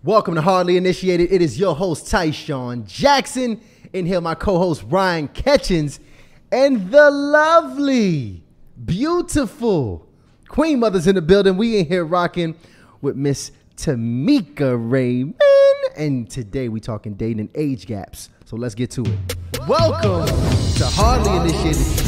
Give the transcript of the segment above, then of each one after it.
Welcome to Hardly Initiated. It is your host, Tysean Jackson. In here, my co-host, Ryan Ketchens. And the lovely, beautiful Queen Mother's in the building. We in here rocking with Miss Tameka Raymond. And today we talking dating and age gaps. So let's get to it. Welcome to Hardly Initiated.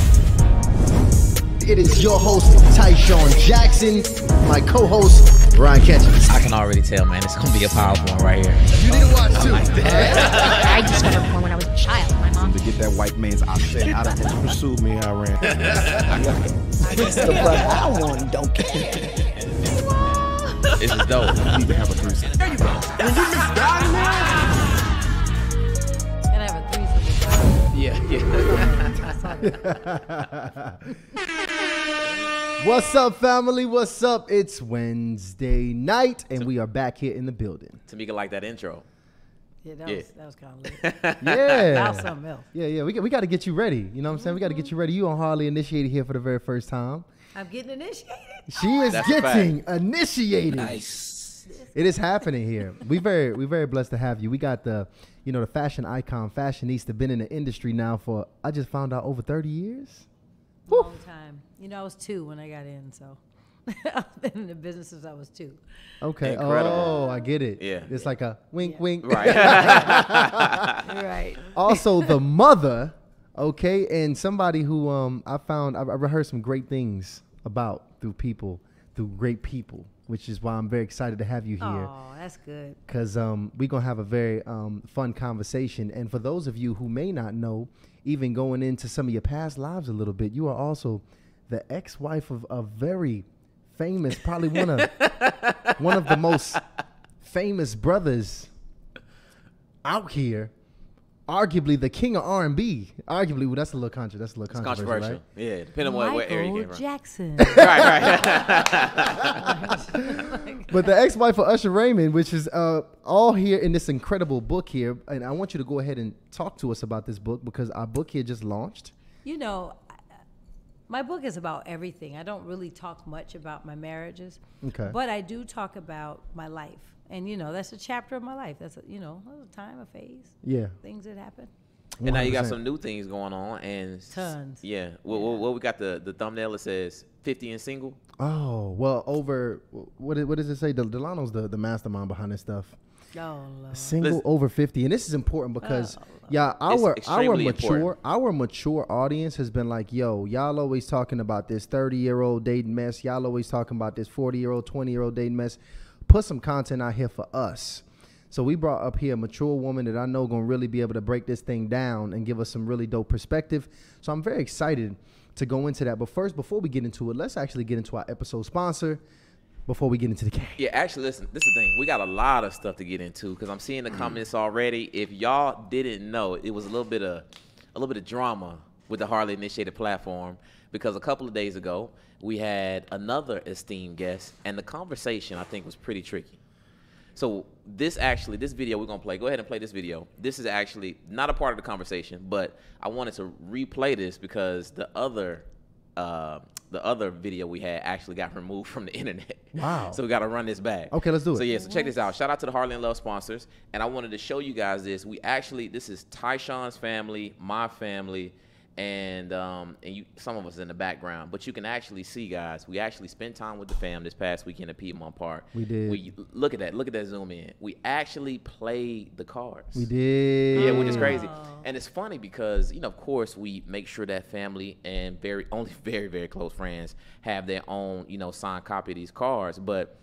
It is your host, Tysean Jackson. My co-host, Ryan Ketchens. I can already tell, man. It's going to be a powerful one right here. You need to watch too. I discovered porn when I was a child. My mom. To get that white man's option out of him. You pursued me, I ran. The brother I want don't care. This is dope. You need to have a threesome. Can I have a threesome? Yeah. What's up, family? What's up? It's Wednesday night, and we are back here in the building. Tameka like that intro. Yeah, that was kind of lit. Yeah. That was something else. Yeah. We got to get you ready. You know what I'm saying? We got to get you ready. You on Hardly Initiated here for the very first time. I'm getting initiated. She is That's a getting initiated. Nice. It is happening here. We very blessed to have you. We got the fashion icon, fashionista, been in the industry now for, I just found out, over 30 years. Long time. You know, I was 2 when I got in, so I've been in the business since I was 2. Okay. Incredible. Oh, I get it. Yeah. It's like a wink, Yeah. wink. Right. Right. Also, the mother, okay, and somebody who I heard some great things about through great people, which is why I'm very excited to have you here. Oh, that's good. Because we're going to have a very fun conversation. And for those of you who may not know, even going into some of your past lives a little bit, you are also the ex-wife of a very famous, probably one of the most famous brothers out here. Arguably the king of R&B. Arguably, well, that's a little controversial. It's controversial. Right? Yeah, depending on what area you Michael came from. Jackson. Right. But the ex-wife of Usher Raymond, which is all here in this incredible book here. And I want you to go ahead and talk to us about this book because our book here just launched. You know, my book is about everything. I don't really talk much about my marriages. Okay. But I do talk about my life. And, you know, that's a chapter of my life. That's, a time, a phase. Yeah. Things that happen. And now you got 100%. some new things going on. And Tons. Yeah. Well, we got the thumbnail that says 50 and single. Oh, well, over, what does it say? Delano's the mastermind behind this stuff. Oh, Lord. Single Listen. over 50. And this is important because, Oh, extremely important. our mature audience has been like, yo, y'all always talking about this 30-year-old dating mess. Y'all always talking about this 40-year-old, 20-year-old dating mess. Put some content out here for us. So we brought up here a mature woman that I know going to really be able to break this thing down and give us some really dope perspective. So I'm very excited to go into that. But first, before we get into it, let's actually get into our episode sponsor before we get into the game. Yeah, actually, listen, this is the thing. We got a lot of stuff to get into because I'm seeing the comments already. If y'all didn't know, it was a little bit of drama with the Hardly Initiated platform because a couple of days ago, we had another esteemed guest, and the conversation, I think, was pretty tricky. So this video we're going to play, go ahead and play this video. This is actually not a part of the conversation, but I wanted to replay this because the other video we had actually got removed from the internet. Wow. So we got to run this back. Okay, let's do it. So, yeah, so check this out. Shout out to the Hardly in Love sponsors, and I wanted to show you guys this. This is Tysean's family, my family, and some of us in the background, but you can actually see, guys, we actually spent time with the fam this past weekend at Piedmont Park. We did. Look at that zoom in. We actually played the cards. We did. Yeah, which is crazy. And it's funny because, of course, we make sure that family and only very, very close friends have their own, signed copy of these cards, but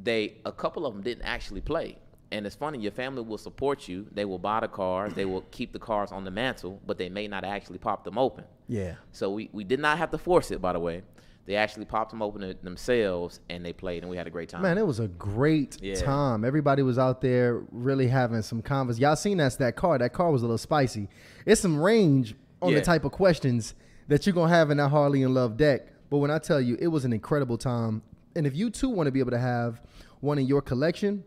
a couple of them didn't actually play. And it's funny, your family will support you. They will buy the cards. They will keep the cards on the mantle, but they may not actually pop them open. Yeah. So we did not have to force it, by the way. They actually popped them open themselves, and they played, and we had a great time. Man, it was a great time. Everybody was out there really having some convos. Y'all seen that card. That card was a little spicy. It's some range on the type of questions that you're going to have in that Hardly in Love deck. But when I tell you, it was an incredible time. And if you, too, want to be able to have one in your collection,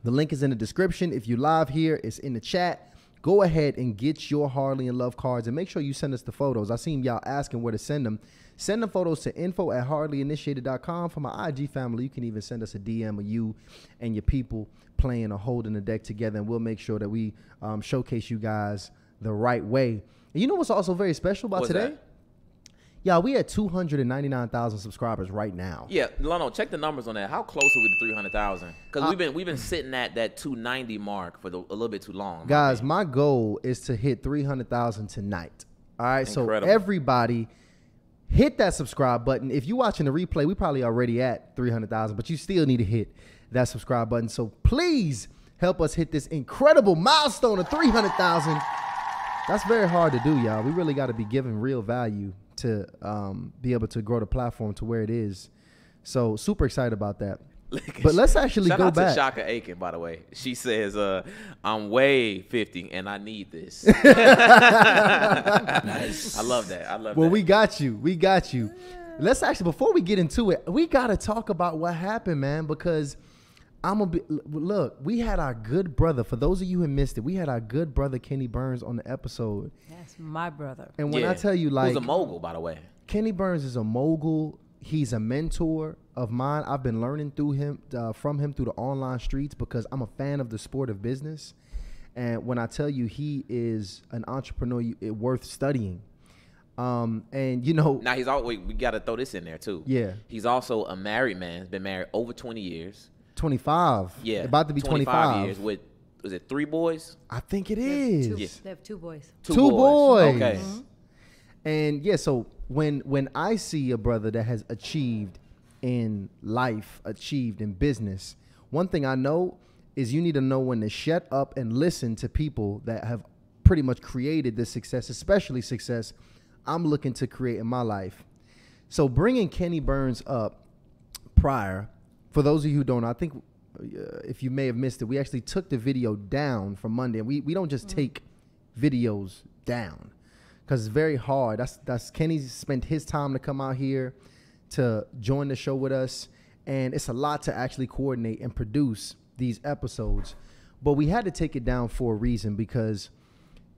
the link is in the description. If you live here, it's in the chat. go ahead and get your Harley and Love cards and make sure you send us the photos. I seen y'all asking where to send them. Send the photos to info@hardlyinitiated.com. For my IG family, you can even send us a DM of you and your people playing or holding the deck together, and we'll make sure that we showcase you guys the right way. And you know what's also very special about What's today? that? Yeah, we at 299,000 subscribers right now. Yeah, Lono, check the numbers on that. How close are we to 300,000? Because we've been sitting at that 290 mark for a little bit too long. Guys, my goal is to hit 300,000 tonight. All right, Incredible. so everybody hit that subscribe button. If you're watching the replay, we probably already at 300,000, but you still need to hit that subscribe button. So please help us hit this incredible milestone of 300,000. That's very hard to do, y'all. We really got to be giving real value to be able to grow the platform to where it is. So super excited about that. But let's actually Shout go out back. to Shaka Aiken, by the way. She says, I'm way 50 and I need this. Nice. I love that. I love that. Well, we got you. We got you. Let's actually, before we get into it, we got to talk about what happened, man, because look, we had our good brother. For those of you who missed it, we had our good brother Kenny Burns on the episode. That's my brother. And when I tell you, like, who's a mogul, by the way. Kenny Burns is a mogul. He's a mentor of mine. I've been learning through him, from him through the online streets because I'm a fan of the sport of business. And when I tell you he is an entrepreneur worth studying. And you know, Now he's always, we got to throw this in there too. Yeah. He's also a married man. He's been married over 20 years. 25. Yeah. About to be 25. years with, was it 3 boys? I think it They is. have two, Yes. they have 2 boys. Two boys. Okay. And yeah, so when I see a brother that has achieved in life, achieved in business, one thing I know is you need to know when to shut up and listen to people that have pretty much created this success, especially success I'm looking to create in my life. So bringing Kenny Burns up prior, for those of you who don't know, I think if you may have missed it, we actually took the video down from Monday. And we don't just take videos down because it's very hard. That's Kenny's spent his time to come out here to join the show with us. And it's a lot to actually coordinate and produce these episodes. But we had to take it down for a reason because,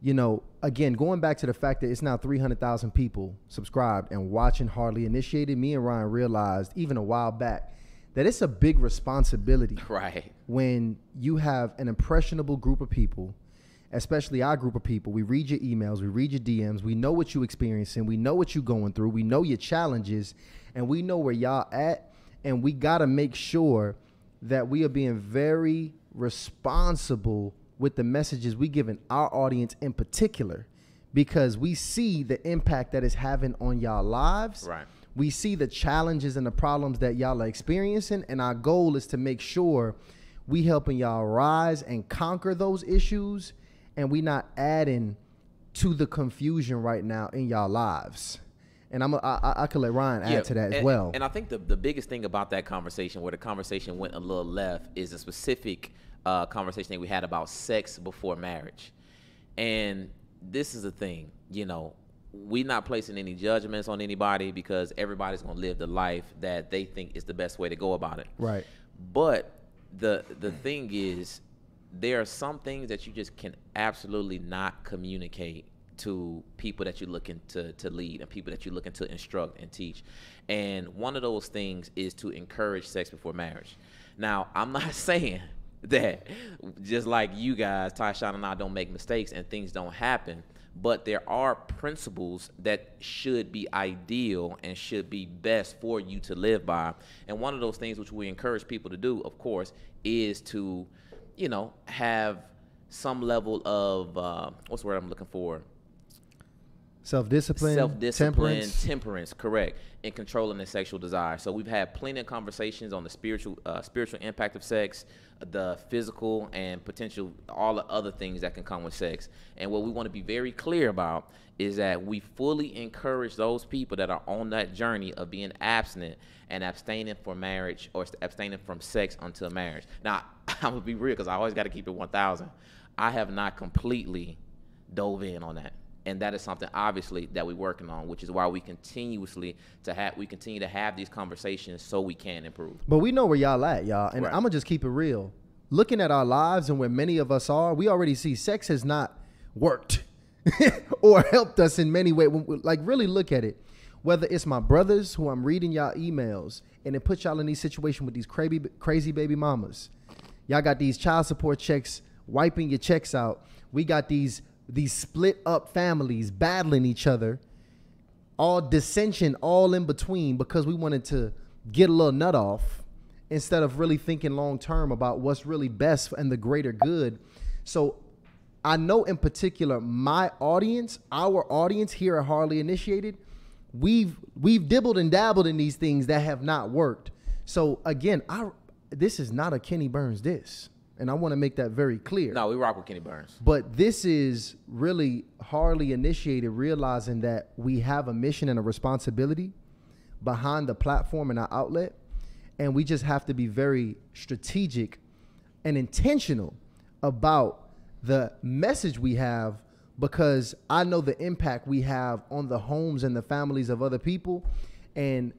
you know, again, going back to the fact that it's now 300,000 people subscribed and watching Hardly Initiated, me and Ryan realized even a while back that it's a big responsibility Right. when you have an impressionable group of people, especially our group of people. We read your emails, we read your DMs, we know what you're experiencing, we know what you're going through, we know your challenges, and we know where y'all at, and we got to make sure that we are being very responsible with the messages we giving our audience in particular, because we see the impact that it's having on y'all lives. Right. We see the challenges and the problems that y'all are experiencing, and our goal is to make sure we helping y'all rise and conquer those issues, and we not adding to the confusion right now in y'all lives. And I could let Ryan add to that as well. And I think the biggest thing about that conversation, where the conversation went a little left, is a specific conversation that we had about sex before marriage. And this is the thing, you know, we're not placing any judgments on anybody because everybody's going to live the life that they think is the best way to go about it. Right. But the thing is, there are some things that you just can absolutely not communicate to people that you're looking to lead and people that you're looking to instruct and teach. And one of those things is to encourage sex before marriage. Now, I'm not saying that just like you guys, Tysean and I, don't make mistakes and things don't happen, but there are principles that should be ideal and should be best for you to live by. And one of those things which we encourage people to do, of course, is to, you know, have some level of, what's the word I'm looking for? Self-discipline, temperance, correct, in controlling the sexual desire. So we've had plenty of conversations on the spiritual impact of sex, the physical, and potential all the other things that can come with sex. And what we want to be very clear about is that we fully encourage those people that are on that journey of being abstinent and abstaining from marriage or abstaining from sex until marriage. Now, I'm gonna be real because I always got to keep it 1,000. I have not completely dove in on that. And that is something, obviously, that we're working on, which is why we continue to have these conversations so we can improve. But we know where y'all at, y'all. And Right. I'm going to just keep it real. Looking at our lives and where many of us are, we already see sex has not worked or helped us in many ways. Like, really look at it. Whether it's my brothers who I'm reading y'all emails and it puts y'all in these situations with these crazy baby mamas. Y'all got these child support checks, wiping your checks out. We got these split up families battling each other, all dissension, all in between, because we wanted to get a little nut off instead of really thinking long term about what's really best and the greater good. So I know in particular my audience, our audience here at Hardly Initiated, we've dibbled and dabbled in these things that have not worked. So again, this is not a Kenny Burns diss, and I want to make that very clear. No, we rock with Kenny Burns. But this is really Hardly Initiated, realizing that we have a mission and a responsibility behind the platform and our outlet, and we just have to be very strategic and intentional about the message we have, because I know the impact we have on the homes and the families of other people. And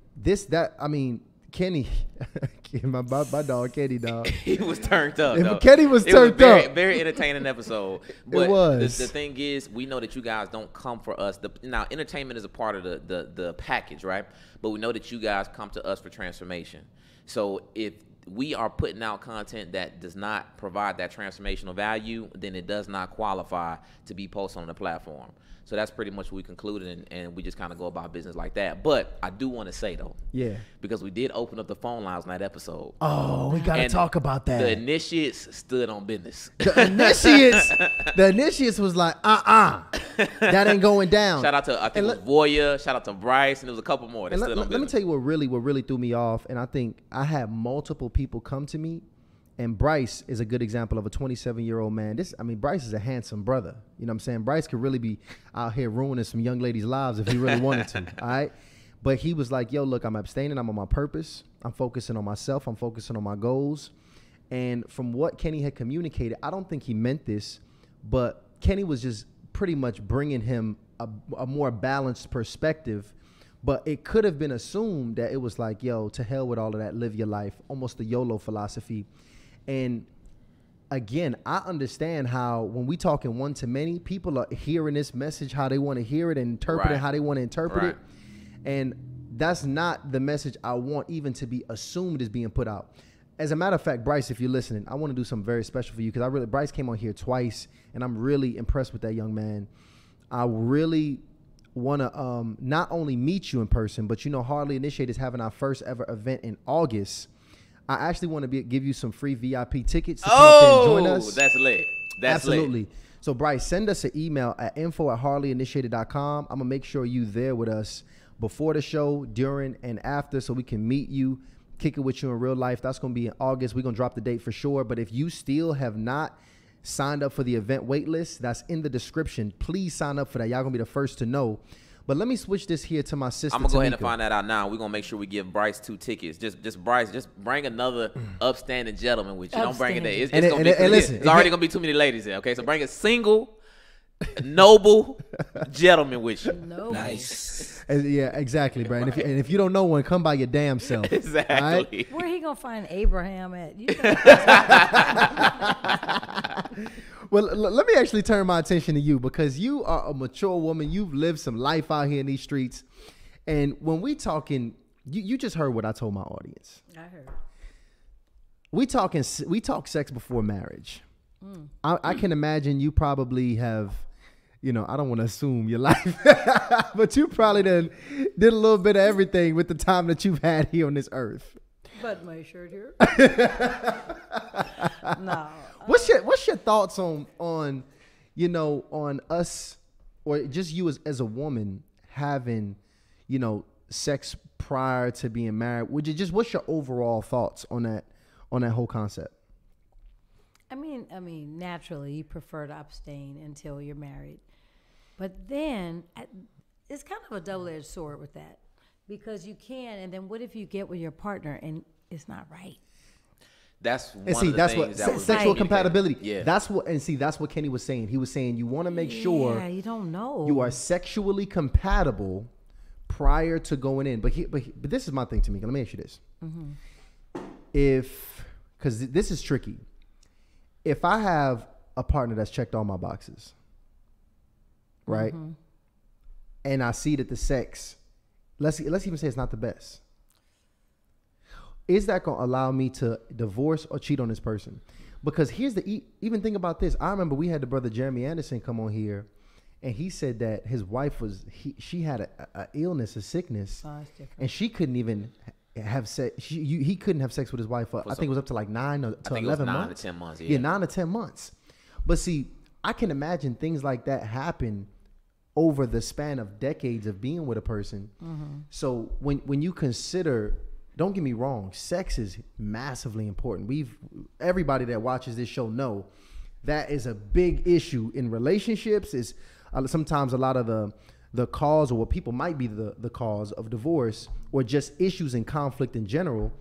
Kenny, my dog, Kenny, dog. He was turned up. Kenny was turned up. Very entertaining episode. But it was. The thing is, we know that you guys don't come for us. Now, entertainment is a part of the package, right? But we know that you guys come to us for transformation. So if we are putting out content that does not provide that transformational value, then it does not qualify to be posted on the platform. So that's pretty much what we concluded, and we just kind of go about business like that. But I do want to say, though, because we did open up the phone lines in that episode. Oh, we got to talk about that. The initiates stood on business. The initiates was like, that ain't going down. Shout out to, I think it was Voya. Shout out to Bryce, and there was a couple more that stood on business. Let me tell you what really threw me off, and I think I had multiple people come to me. And Bryce is a good example of a 27-year-old man. Bryce is a handsome brother. You know what I'm saying? Bryce could really be out here ruining some young ladies' lives if he really wanted to, all right? But he was like, yo, look, I'm abstaining. I'm on my purpose. I'm focusing on myself. I'm focusing on my goals. And from what Kenny had communicated, I don't think he meant this, but Kenny was just pretty much bringing him a more balanced perspective. But it could have been assumed that it was like, yo, to hell with all of that, live your life, almost the YOLO philosophy. And again, I understand how when we talk in one-to-many, people are hearing this message how they want to hear it and interpret it how they want to interpret it. And that's not the message I want even to be assumed is being put out. As a matter of fact, Bryce, if you're listening, I want to do something very special for you, because Bryce came on here twice, and I'm really impressed with that young man. I really want to not only meet you in person, but Hardly Initiated is having our first ever event in August. I actually want to give you some free VIP tickets to come up there and join us. That's lit. Absolutely. So, Bryce, send us an email at info@hardlyinitiated.com. I'm going to make sure you there with us before the show, during, and after, so we can meet you, kick it with you in real life. That's going to be in August. We're going to drop the date for sure. But if you still have not signed up for the event wait list, that's in the description. Please sign up for that. Y'all going to be the first to know. But let me switch this here to my sister. I'm gonna go ahead Tameka. and find that out now. We're gonna make sure we give Bryce 2 tickets. Just Bryce, just bring another upstanding gentleman with you. Don't bring it there. It's already gonna be too many ladies there. Okay, so bring a single, noble gentleman with you. No. Nice. Yeah, exactly, Brian. And if you don't know one, come by your damn self. Exactly. Right? Where he gonna find Abraham at? Well, let me actually turn my attention to you, because you are a mature woman. You've lived some life out here in these streets. And when we talking, you just heard what I told my audience. I heard. We talk sex before marriage. I can imagine you probably have, I don't want to assume your life, but you probably did a little bit of everything with the time that you've had here on this earth. But my shirt here. No. What's your thoughts on us, or just you as a woman having, sex prior to being married? What's your overall thoughts on that whole concept? I mean, naturally, you prefer to abstain until you're married. But then it's kind of a double-edged sword with that, because you can, and then what if you get with your partner and it's not right? That's one of the things that was sexual compatibility. Yeah. That's what Kenny was saying. He was saying you want to make sure you don't know you are sexually compatible prior to going in. But this is my thing, Tameka. Let me ask you this. Mm-hmm. Because this is tricky. If I have a partner that's checked all my boxes, right? And I see that the sex, let's even say it's not the best. Is that going to allow me to divorce or cheat on this person? Because here's the even thing about this. I remember we had the brother Jeremy Anderson come on here, and he said that his wife she had a illness, a sickness, and she couldn't even have sex. He couldn't have sex with his wife for I think it was up to like 9 to 11 months. 9 to 10 months. Yeah, 9 to 10 months. But see, I can imagine things like that happen over the span of decades of being with a person. So when you consider, don't get me wrong, sex is massively important. Everybody that watches this show know that is a big issue in relationships. Is sometimes a lot of the cause, or what people might be the cause of divorce, or just issues and conflict in general.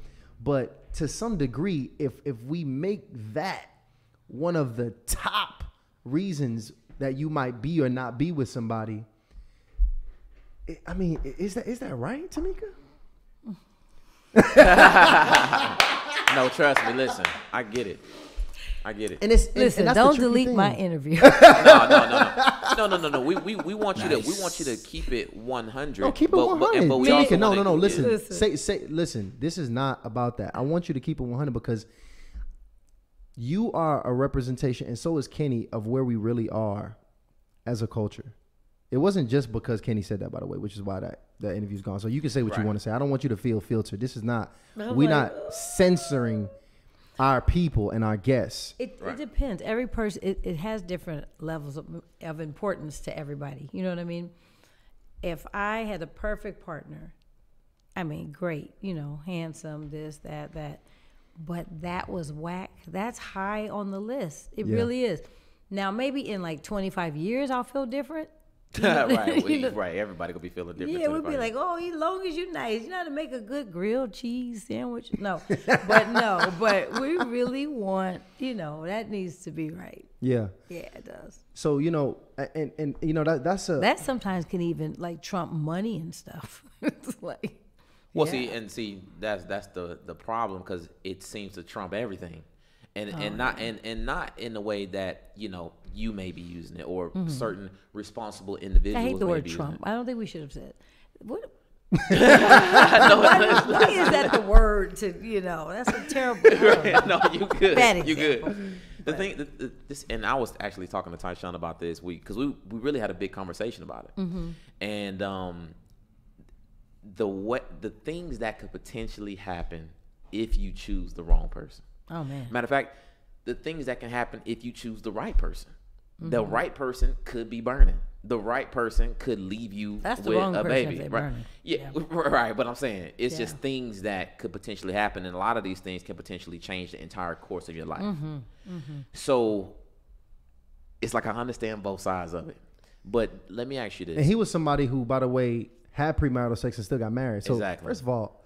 But to some degree, if we make that one of the top reasons that you might be or not be with somebody, I mean, is that right, Tameka? No, trust me. Listen, I get it. And it's Listen, and that's don't the tricky delete thing. my interview. No. We want you to keep it 100. No, keep it 100. But we Tameka, also no. Listen, Listen. listen. This is not about that. I want you to keep it 100 because you are a representation, and so is Kenny, of where we really are as a culture. It wasn't just because Kenny said that, by the way, which is why that interview's gone. So you can say what you want to say. I don't want you to feel filtered. This is not. We're not censoring our people and our guests. It depends. Every person, it has different levels of importance to everybody. You know what I mean? If I had a perfect partner, I mean, great, handsome, this, that, but that was whack. That's high on the list. It really is. Now, maybe in like 25 years, I'll feel different. Right. Right. Everybody gonna be feeling different. Yeah, we'd be like, oh, as long as you're nice, you know how to make a good grilled cheese sandwich. But we really want, that needs to be right. Yeah. Yeah, it does. So, that sometimes can even like trump money and stuff. It's like, well, see, that's the problem, because it seems to trump everything. And not in the way that you may be using it, or certain responsible individuals. I hate the may word be Trump. using I don't think we should have said. What? No, Why is that the word to That's a terrible word. No, you good. Bad You example. good. The thing, this, and I was actually talking to Tysean about this week, because we really had a big conversation about it, and the things that could potentially happen if you choose the wrong person. Oh man. Matter of fact, the things that can happen if you choose the right person. The right person could be burning. The right person could leave you That's the with wrong a person baby. if they're Right? burning. Yeah, right. But I'm saying it's just things that could potentially happen, and a lot of these things can potentially change the entire course of your life. So it's like I understand both sides of it. But let me ask you this. And he was somebody who, by the way, had premarital sex and still got married. So Exactly. First of all,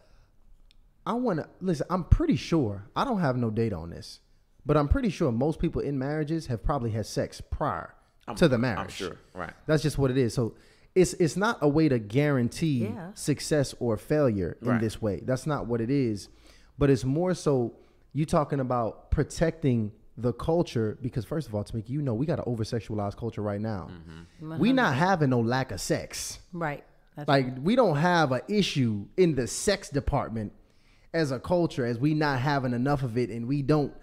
I want to listen. I'm pretty sure, I don't have no data on this, but I'm pretty sure most people in marriages have probably had sex prior to the marriage. I'm sure, right? That's just what it is. So it's not a way to guarantee success or failure in this way. That's not what it is. But it's more so you talking about protecting the culture, because first of all, Tameka, we got an over-sexualized culture right now. We not having no lack of sex. Right. That's Like right. we don't have an issue in the sex department as a culture, as we not having enough of it, and we don't.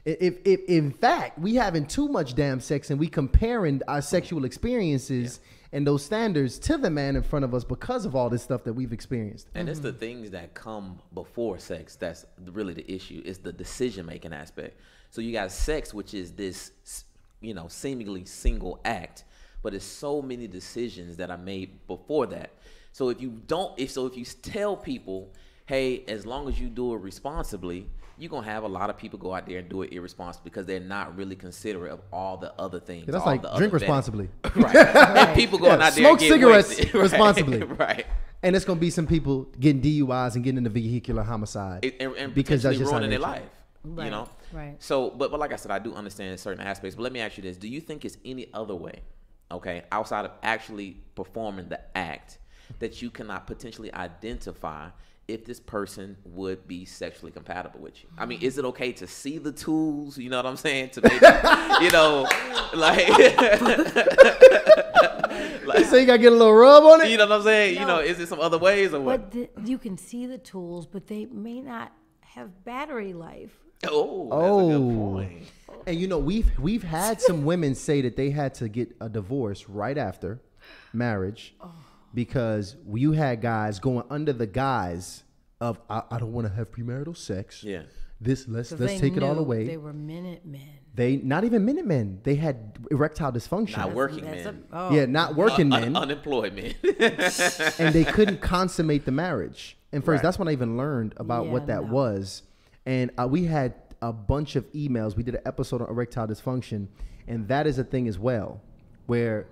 If in fact we having too much damn sex, and we comparing our sexual experiences and those standards to the man in front of us because of all this stuff that we've experienced. And it's the things that come before sex that's really the issue. It's the decision-making aspect. So you got sex, which is this, seemingly single act, but it's so many decisions that are made before that. So if you tell people, hey, as long as you do it responsibly, you're going to have a lot of people go out there and do it irresponsibly, because they're not really considerate of all the other things. That's all like the drink other responsibly. Right. And people going out there Smoke and get cigarettes wasted. responsibly. Right. And it's gonna be some people getting DUIs and getting into vehicular homicide And because that's just ruining their how life. Right. Right. So, but like I said, I do understand certain aspects. But let me ask you this: do you think it's any other way, outside of actually performing the act, that you cannot potentially identify if this person would be sexually compatible with you? I mean, is it okay to see the tools? You know what I'm saying? To maybe, like, say you gotta get a little rub on it. You know what I'm saying? You No. know, is it some other ways or what? But you can see the tools, but they may not have battery life. Oh, that's a good Oh. point. And you know, we've had some women say that they had to get a divorce right after marriage because you had guys going under the guise of I don't want to have premarital sex. Yeah. Let's They take it all knew away. They were Minutemen. They not even Minutemen. They had erectile dysfunction. Not working That's men. Yeah, not working men, Unemployed men. and they couldn't consummate the marriage. And first, Right. that's when I even learned about what that was. And we had a bunch of emails. We did an episode on erectile dysfunction, and that is a thing as well, where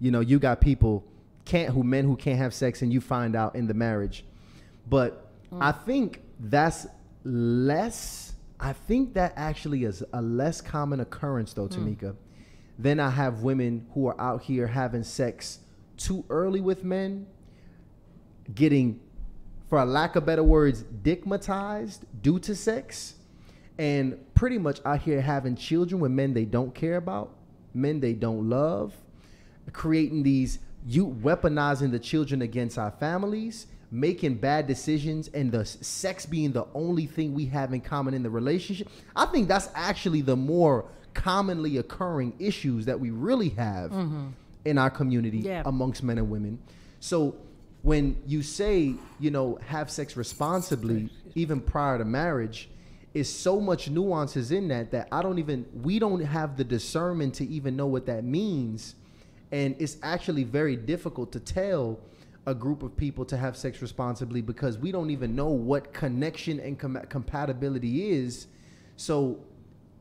you got people men who can't have sex, and you find out in the marriage. But I think that's less. I think that actually is a less common occurrence, though, Tameka. Then I have women who are out here having sex too early with men, getting, for a lack of better words, dickmatized due to sex, and pretty much out here having children with men they don't care about, men they don't love, creating weaponizing the children against our families, making bad decisions, and the sex being the only thing we have in common in the relationship. I think that's actually the more commonly occurring issues that we really have in our community amongst men and women. So when you say, have sex responsibly, even prior to marriage, is so much nuances in that we don't have the discernment to even know what that means. And it's actually very difficult to tell a group of people to have sex responsibly because we don't even know what connection and compatibility is. So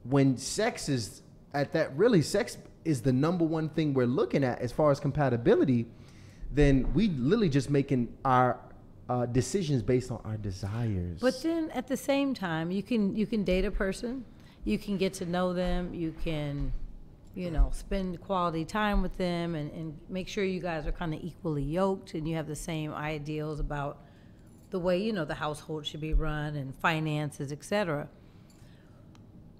when sex is at that, really sex is the number one thing we're looking at as far as compatibility, then we literally just making our decisions based on our desires. But then at the same time, you can date a person, you can get to know them, you can, spend quality time with them, and make sure you guys are kind of equally yoked and you have the same ideals about the way the household should be run and finances, etc.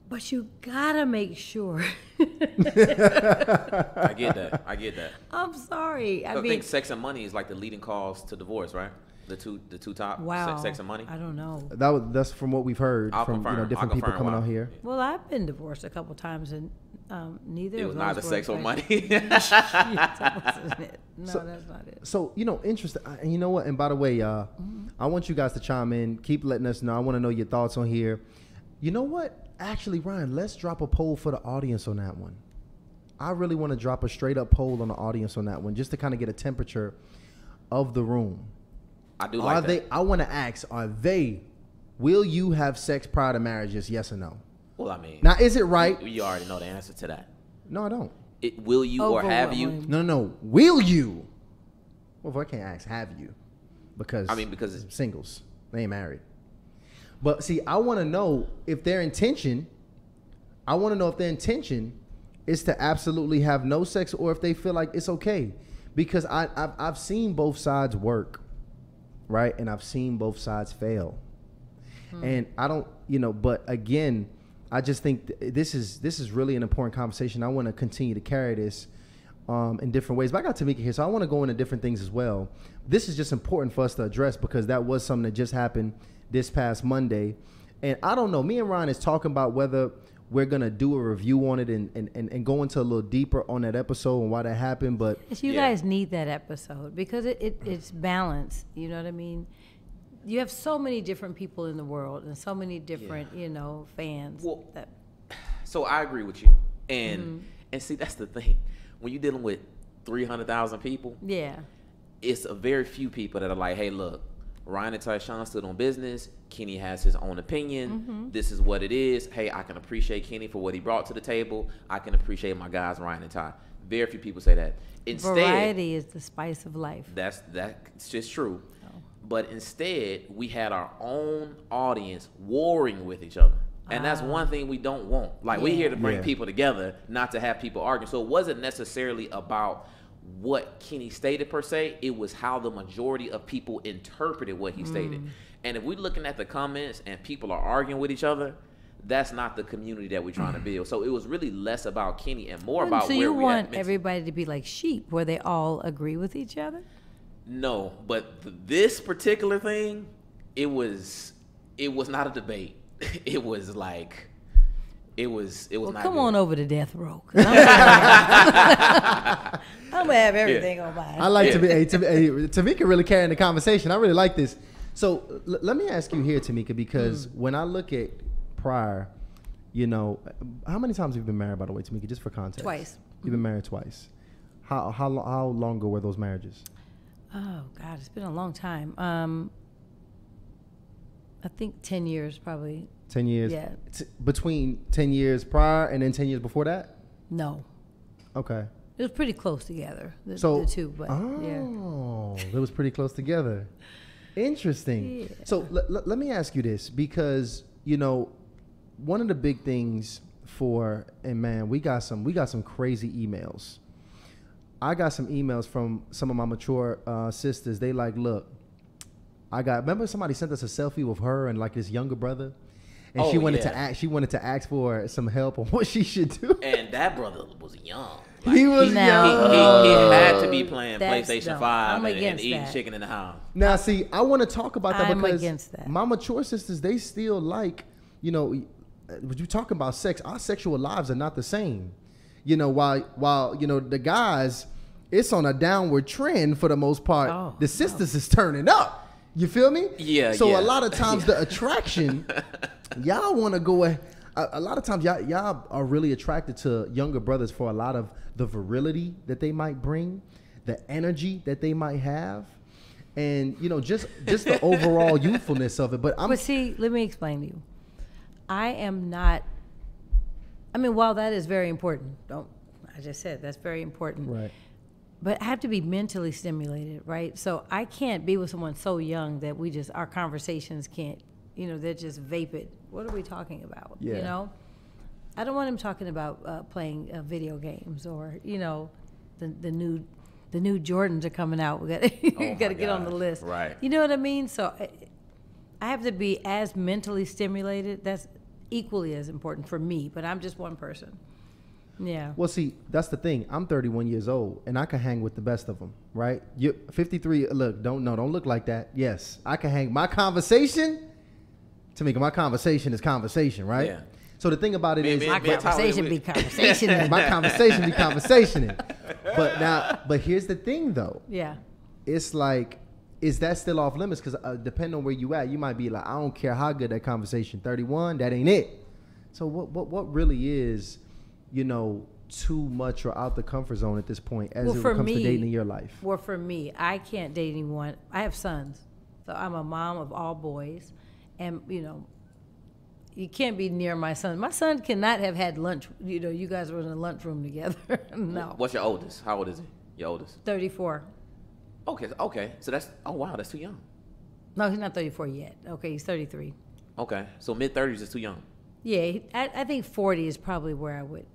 But you gotta make sure. I get that. I'm sorry. I think sex and money is like the leading cause to divorce, right? The two top. Wow. Sex and money. I don't know. That's from what we've heard I'll from confirm. different people coming out here. Well, I've been divorced a couple times, and neither. It was of neither those sex were or money. that wasn't it. No, So- that's not it. So, interesting. And you know what? And by the way, I want you guys to chime in. Keep letting us know. I want to know your thoughts on here. You know what? Actually, Ryan, let's drop a poll for the audience on that one. I really want to drop a straight up poll on the audience on that one, just to kind of get a temperature of the room. I do like that. I want to ask, will you have sex prior to marriage? Just yes or no? Well, I mean, Now, is it right? you already know the answer to that. No, I don't. Will you or have you? Overwhelming. No. Will you? Well, if I can't ask, have you? Because because singles, they ain't married. But see, I want to know if their intention. I want to know if their intention is to absolutely have no sex, or if they feel like it's okay. Because I've seen both sides work, right, and I've seen both sides fail, and I don't, But again, I just think this is really an important conversation. I want to continue to carry this in different ways. But I got Tameka here, so I want to go into different things as well. This is just important for us to address because that was something that just happened this past Monday. And I don't know, me and Ryan is talking about whether we're going to do a review on it and go into a little deeper on that episode and why that happened. But You guys need that episode because it's balanced. You know what I mean? You have so many different people in the world and so many different, fans. Well, that so I agree with you. And see, that's the thing. When you're dealing with 300,000 people, yeah. it's a very few people that are like, hey, look, Ryan and Tysean stood on business. Kenny has his own opinion. This is what it is. Hey, I can appreciate Kenny for what he brought to the table. I can appreciate my guys, Ryan and Ty. Very few people say that. Instead, Variety is the spice of life. that's just true. But instead, we had our own audience warring with each other. And that's one thing we don't want. Like, we're here to bring people together, not to have people arguing. So it wasn't necessarily about what Kenny stated per se. It was how the majority of people interpreted what he stated. And if we're looking at the comments and people are arguing with each other, that's not the community that we're trying to build. So it was really less about Kenny and more about So where you we want at. everybody to be like sheep, where they all agree with each other? No, but this particular thing, it was not a debate. It was like, it was Well, not come good. on over to death row. 'Cause I'm gonna have everything on mine. I like Tameka really carrying the conversation. I really like this. So let me ask you here, Tameka, because when I look at prior, you know, how many times have you been married, by the way, Tameka, just for context? Twice. You've been married twice. How long ago were those marriages? Oh God, it's been a long time. I think 10 years probably. 10 years? Yeah. Between 10 years prior and then 10 years before that? No, Okay. it was pretty close together. The two, but yeah. Oh, it was pretty close together. Interesting. Yeah. So let me ask you this, because you know, one of the big things and man, we got some crazy emails. I got some emails from some of my mature sisters. They like, look, remember somebody sent us a selfie with her and like his younger brother, and she wanted to ask for some help on what she should do. And that brother was young. He was No. young. He had to be playing That's PlayStation dumb. 5 I'm and against eating that. chicken in the house. Now, see, I want to talk about that I'm because against that. my mature sisters, they still like, you know, when you talking about sex, our sexual lives are not the same. You know, while you know the guys, it's on a downward trend for the most part. Oh, the sisters is turning up. You feel me? Yeah. So yeah. a lot of times the attraction, y'all want to go. A lot of times y'all are really attracted to younger brothers for a lot of the virility that they might bring, the energy that they might have, and you know just the overall youthfulness of it. But see, let me explain to you. I am not. I mean, while that is very important, I just said that's very important. right. But I have to be mentally stimulated, right? So I can't be with someone so young that our conversations can't, you know, they're just vapid. What are we talking about? Yeah. You know, I don't want him talking about playing video games or, you know, the new Jordans are coming out. We got to get on the gosh. list. Right. You know what I mean? So I have to be as mentally stimulated. That's equally as important for me, but I'm just one person. Yeah. Well, see, that's the thing. I'm 31 years old, and I can hang with the best of them, right? You 53. Look, don't look like that. Yes, I can hang. My conversation, Tameka, my conversation is conversation, right? Yeah. So the thing about it is, My conversation be conversation. my conversation be conversationing. But here's the thing, though. Yeah. It's like, is that still off limits? Because depending on where you at, you might be like, I don't care how good that conversation. 31, that ain't it. So what really is, you know, too much or out the comfort zone at this point as it comes to dating in your life? Well, for me, I can't date anyone. I have sons, so I'm a mom of all boys, and you know, you can't be near my son. My son cannot have had lunch. You know, you guys were in the lunchroom together. No. What's your oldest? How old is he? Your oldest? 34. Okay. So that's that's too young. No, he's not 34 yet. Okay, he's 33. Okay, so mid-30s is too young. Yeah, I think 40 is probably where I would.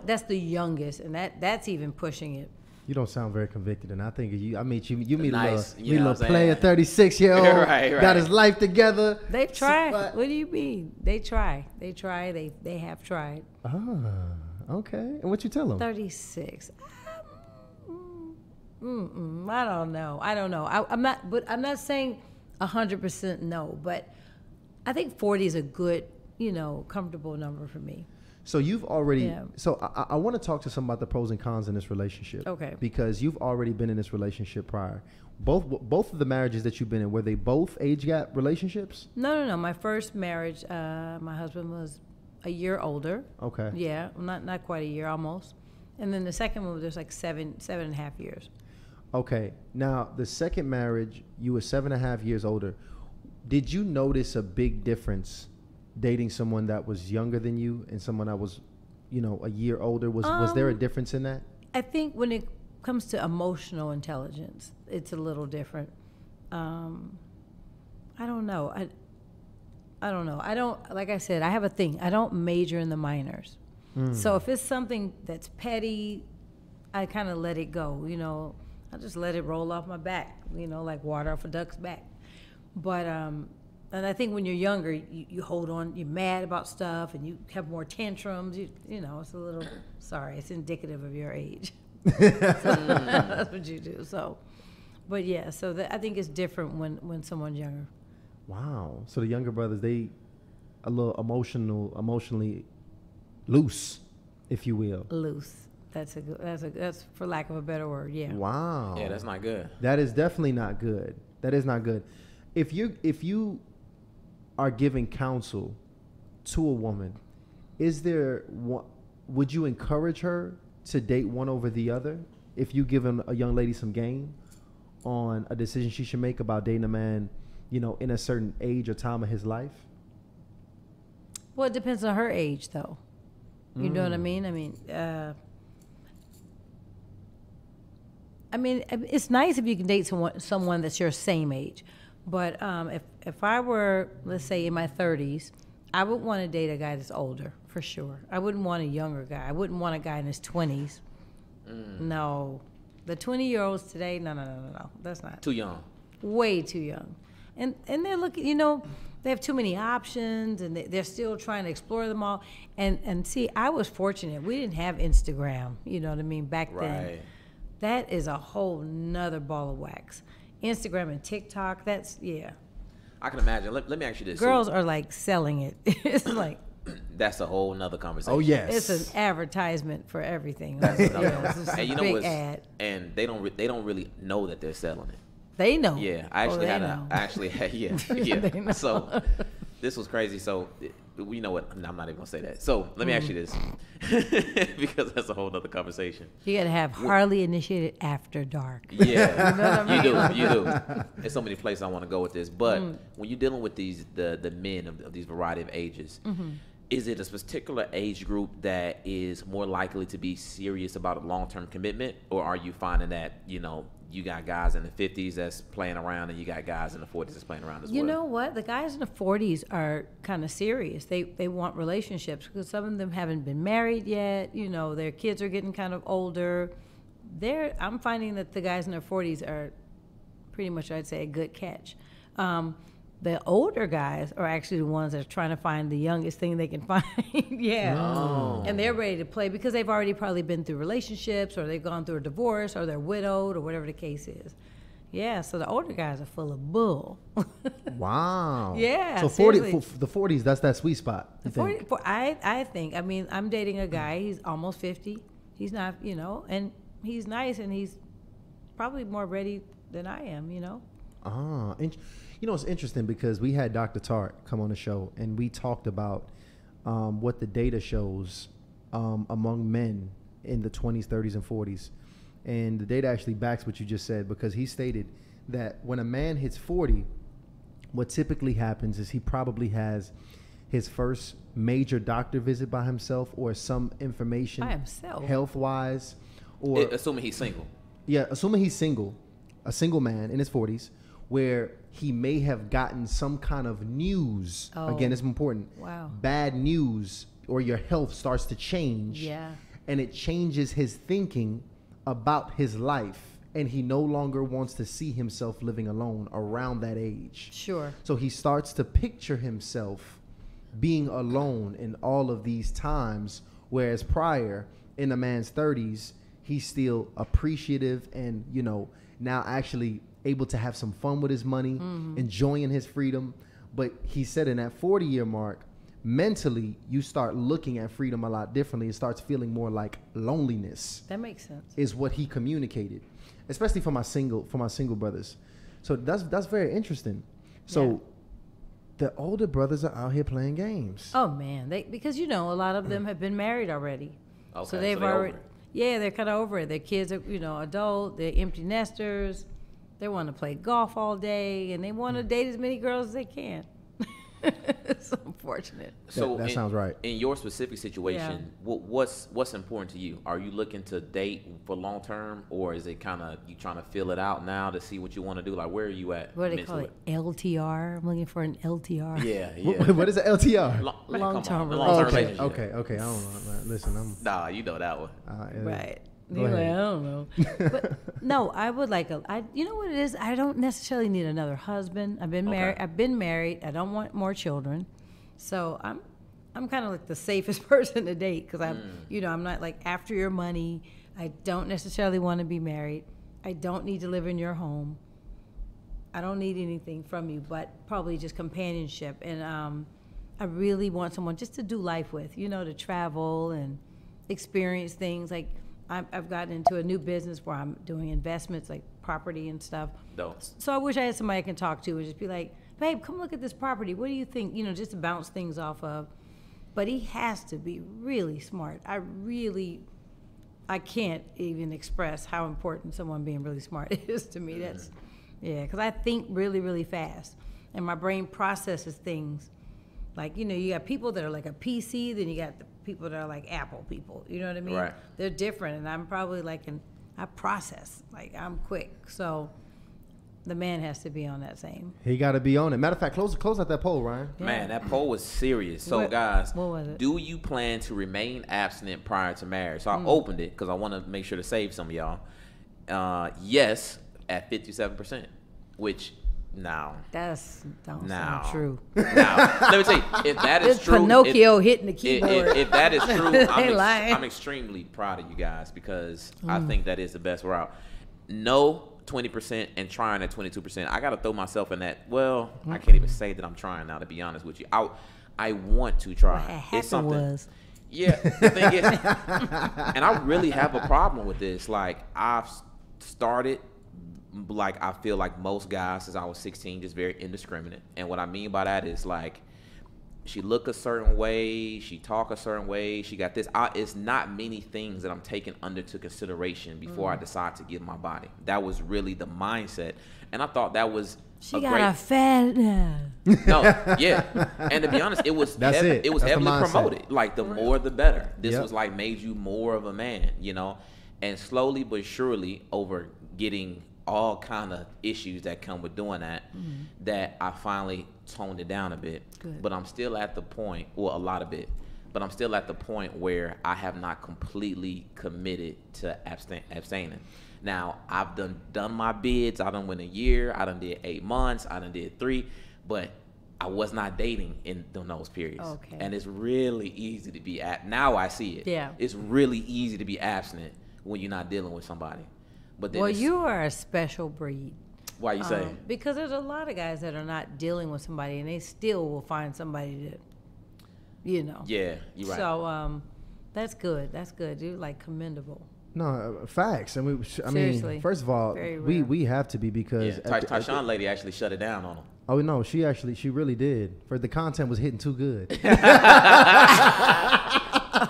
That's the youngest, and that's even pushing it. You don't sound very convicted, and I think you meet Nice, a you know little what I'm player, saying? 36-year-old, Right. got his life together. They've tried. But- What do you mean? They try. They have tried. Okay. And what you tell them? 36. I don't know. I'm not saying 100% no, but I think 40 is a good, you know, comfortable number for me. So you've already. Yeah. So I want to talk to some about the pros and cons in this relationship. Okay. Because you've already been in this relationship prior. Both of the marriages that you've been in, were they both age gap relationships? No. My first marriage, my husband was a year older. Okay. Yeah, not quite a year, almost. And then the second one was just like 7.5 years. Okay. Now the second marriage, you were 7.5 years older. Did you notice a big difference dating someone that was younger than you and someone that was, you know, a year older? Was there a difference in that? I think when it comes to emotional intelligence, it's a little different. I don't know. I don't know. I don't, like I said, I have a thing. I don't major in the minors. So if it's something that's petty, I kind of let it go, you know. I just let it roll off my back, you know, like water off a duck's back. But And I think when you're younger, you hold on, you're mad about stuff, and you have more tantrums. You know, it's a little, sorry, it's indicative of your age. That's what you do. So, but yeah, so I think it's different when someone's younger. Wow. So the younger brothers, they a little emotionally loose, if you will. Loose. That's for lack of a better word. Yeah. Wow. Yeah, that's not good. That is definitely not good. That is not good. If you are giving counsel to a woman, would you encourage her to date one over the other? If you give a young lady some game on a decision she should make about dating a man, you know, in a certain age or time of his life? Well, it depends on her age, though. You know what I mean? I mean, it's nice if you can date someone that's your same age. But if I were, let's say, in my 30s, I would want to date a guy that's older, for sure. I wouldn't want a younger guy. I wouldn't want a guy in his 20s. No. The 20-year-olds today, no. That's not. Too young. Way too young. And they're looking, you know, they have too many options, and they're still trying to explore them all. And see, I was fortunate. We didn't have Instagram, you know what I mean, back then. Right. That is a whole nother ball of wax. Instagram and TikTok, that's, yeah. I can imagine. Let me ask you this. Girls are like selling it. It's like, that's a whole nother conversation. Oh, yes. it's an advertisement for everything. That's another Yeah, conversation. it's a And you know big what's, ad. and they don't really know that they're selling it. They know. Yeah, I actually had yeah. They know. So this was crazy. So you know what? I'm not even gonna say that. So let me ask you this, because that's a whole other conversation. You got to have Harley initiated after dark. Yeah, You know what I mean? you do. There's so many places I want to go with this, but when you're dealing with the men of these variety of ages. Is it a particular age group that is more likely to be serious about a long-term commitment, or are you finding that, you know, you got guys in the 50s that's playing around and you got guys in the 40s that's playing around as well? You know what? The guys in the 40s are kind of serious. They want relationships because some of them haven't been married yet. You know, their kids are getting kind of older. I'm finding that the guys in their 40s are pretty much, I'd say, a good catch. The older guys are actually the ones that are trying to find the youngest thing they can find. Yeah. Oh. And they're ready to play because they've already probably been through relationships, or they've gone through a divorce, or they're widowed, or whatever the case is. Yeah, so the older guys are full of bull. Wow. Yeah, So the 40s, that's that sweet spot. You think? I think. I mean, I'm dating a guy. He's almost 50. He's not, you know, and he's nice, and he's probably more ready than I am, you know. You know, it's interesting because we had Dr. Tart come on the show, and we talked about what the data shows among men in the 20s, 30s, and 40s. And the data actually backs what you just said, because he stated that when a man hits 40, what typically happens is he probably has his first major doctor visit by himself, or some information By himself? health-wise, or Assuming he's single. yeah, assuming he's single, a single man in his 40s, where he may have gotten some kind of news. Oh. Again, it's important. Wow. Bad news, or your health starts to change. Yeah. And it changes his thinking about his life. And he no longer wants to see himself living alone around that age. Sure. So he starts to picture himself being alone in all of these times, whereas prior, in a man's 30s, he's still appreciative and, you know, now actually able to have some fun with his money, enjoying his freedom. But he said in that 40-year mark, mentally, you start looking at freedom a lot differently. It starts feeling more like loneliness. That makes sense. Is what he communicated, especially for my single brothers. So that's very interesting. So the older brothers are out here playing games. Oh man, because you know a lot of them have been married already. Okay, So they've they're already over it. Yeah, they're kind of over it. Their kids are, you know, adult. They're empty nesters. They want to play golf all day, and they want to date as many girls as they can. It's unfortunate. So that sounds right. In your specific situation, what's important to you? Are you looking to date for long term, or is it kind of you trying to feel it out now to see what you want to do? Like, where are you at? What do they call it? LTR. I'm looking for an LTR. Yeah, What is an LTR? Long-term Oh, relationship. okay. I don't know. Listen, Nah, you know that one. Right. Go ahead. I don't know. But no, I would like you know what it is? I don't necessarily need another husband. I've been married. I've been married. I don't want more children. So I'm kind of like the safest person to date because I'm not like after your money. I don't necessarily want to be married. I don't need to live in your home. I don't need anything from you, but probably just companionship. And I really want someone just to do life with, to travel and experience things. Like I've gotten into a new business where I'm doing investments, like property and stuff. Dope. So I wish I had somebody I can talk to and just be like, babe, come look at this property. What do you think? Just to bounce things off of. But he has to be really smart. I can't even express how important someone being really smart is to me. That's, because I think really, really fast. And my brain processes things. Like, you got people that are like a PC, then you got the people that are like Apple people. You know what I mean? Right. They're different. And I'm probably like, I process. Like, I'm quick. So the man has to be on that same. He got to be on it. Matter of fact, close out that poll, Ryan. Yeah. Man, that poll was serious. So, What guys, was it? do you plan to remain abstinent prior to marriage? So I opened it because I want to make sure to save some of y'all. Yes, at 57%, which now. That's don't Now. sound true. Now, let me tell you, if that is It's true. Pinocchio hitting the keyboard. If that is true, They lying. I'm extremely proud of you guys because I think that is the best route. No, 20% and trying at 22%. I got to throw myself in that. Well, I can't even say that I'm trying now, to be honest with you. I want to try. What happened It's something. was. Yeah, the thing is, and I really have a problem with this. Like, I've started, like, I feel like most guys since I was 16, just very indiscriminate. And what I mean by that is, like, she look a certain way, she talk a certain way, she got this. It's not many things that I'm taking under to consideration before I decide to give my body. That was really the mindset. And I thought that was She got a fat. No, yeah. And to be honest, it was That's it. It was That's the heavily mindset. promoted. Like, the more the better. This Yep. was like made you more of a man, And slowly but surely, over getting all kind of issues that come with doing that, that I finally toned it down a bit. Good. But I'm still at the point, well, a lot of it, but I'm still at the point where I have not completely committed to abstaining. Now, I've done my bids. I done went a year. I done did 8 months. I done did 3, but I was not dating in those periods. Okay. And it's really easy to be now I see it. Yeah. It's really easy to be abstinent when you're not dealing with somebody. But then Well, you are a special breed. why you say? Because there's a lot of guys that are not dealing with somebody and they still will find somebody to, Yeah, you're right. So that's good. That's good. You're like commendable. No, facts. And I Seriously. mean, first of all, Very we rare. have to be because Tysean lady actually shut it down on him. Oh no, she really did. For the content was hitting too good. Oh,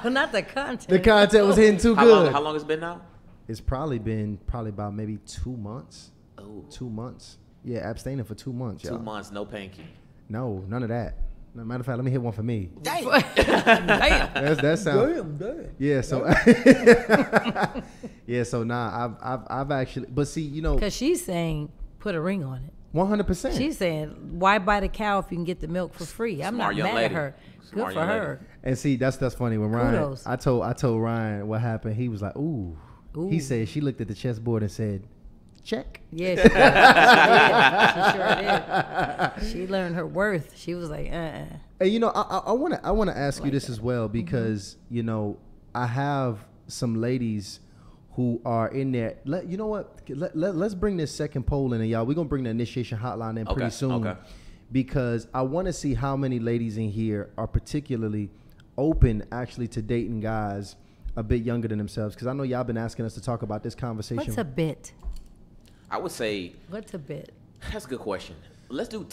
not the content. The content was hitting too How good. long has it been now? It's probably been about maybe 2 months. Oh, 2 months. Yeah, abstaining for 2 months. 2 y'all. months, no panky. No, none of that. No, matter of fact, let me hit one for me. Damn. That sounds. Damn. Yeah. So. Yeah. So I've actually, but see, Because she's saying put a ring on it. 100%. She's saying, why buy the cow if you can get the milk for free? I'm Smart not young mad lady. at her. Smart Good for young lady. her. And see, that's funny. When Ryan, Kudos. I told Ryan what happened. He was like, "Ooh." He Ooh. said she looked at the chessboard and said, "Check." Yeah, she did. She sure did. She learned her worth. She was like, And I want to ask you this as well because I have some ladies who are in there. You know what? Let's bring this second poll in, and y'all. We're gonna bring the initiation hotline in pretty soon. Okay. Because I want to see how many ladies in here are particularly open actually to dating guys a bit younger than themselves. Because I know y'all been asking us to talk about this conversation. what's a bit? I would say What's a bit? that's a good question. Let's do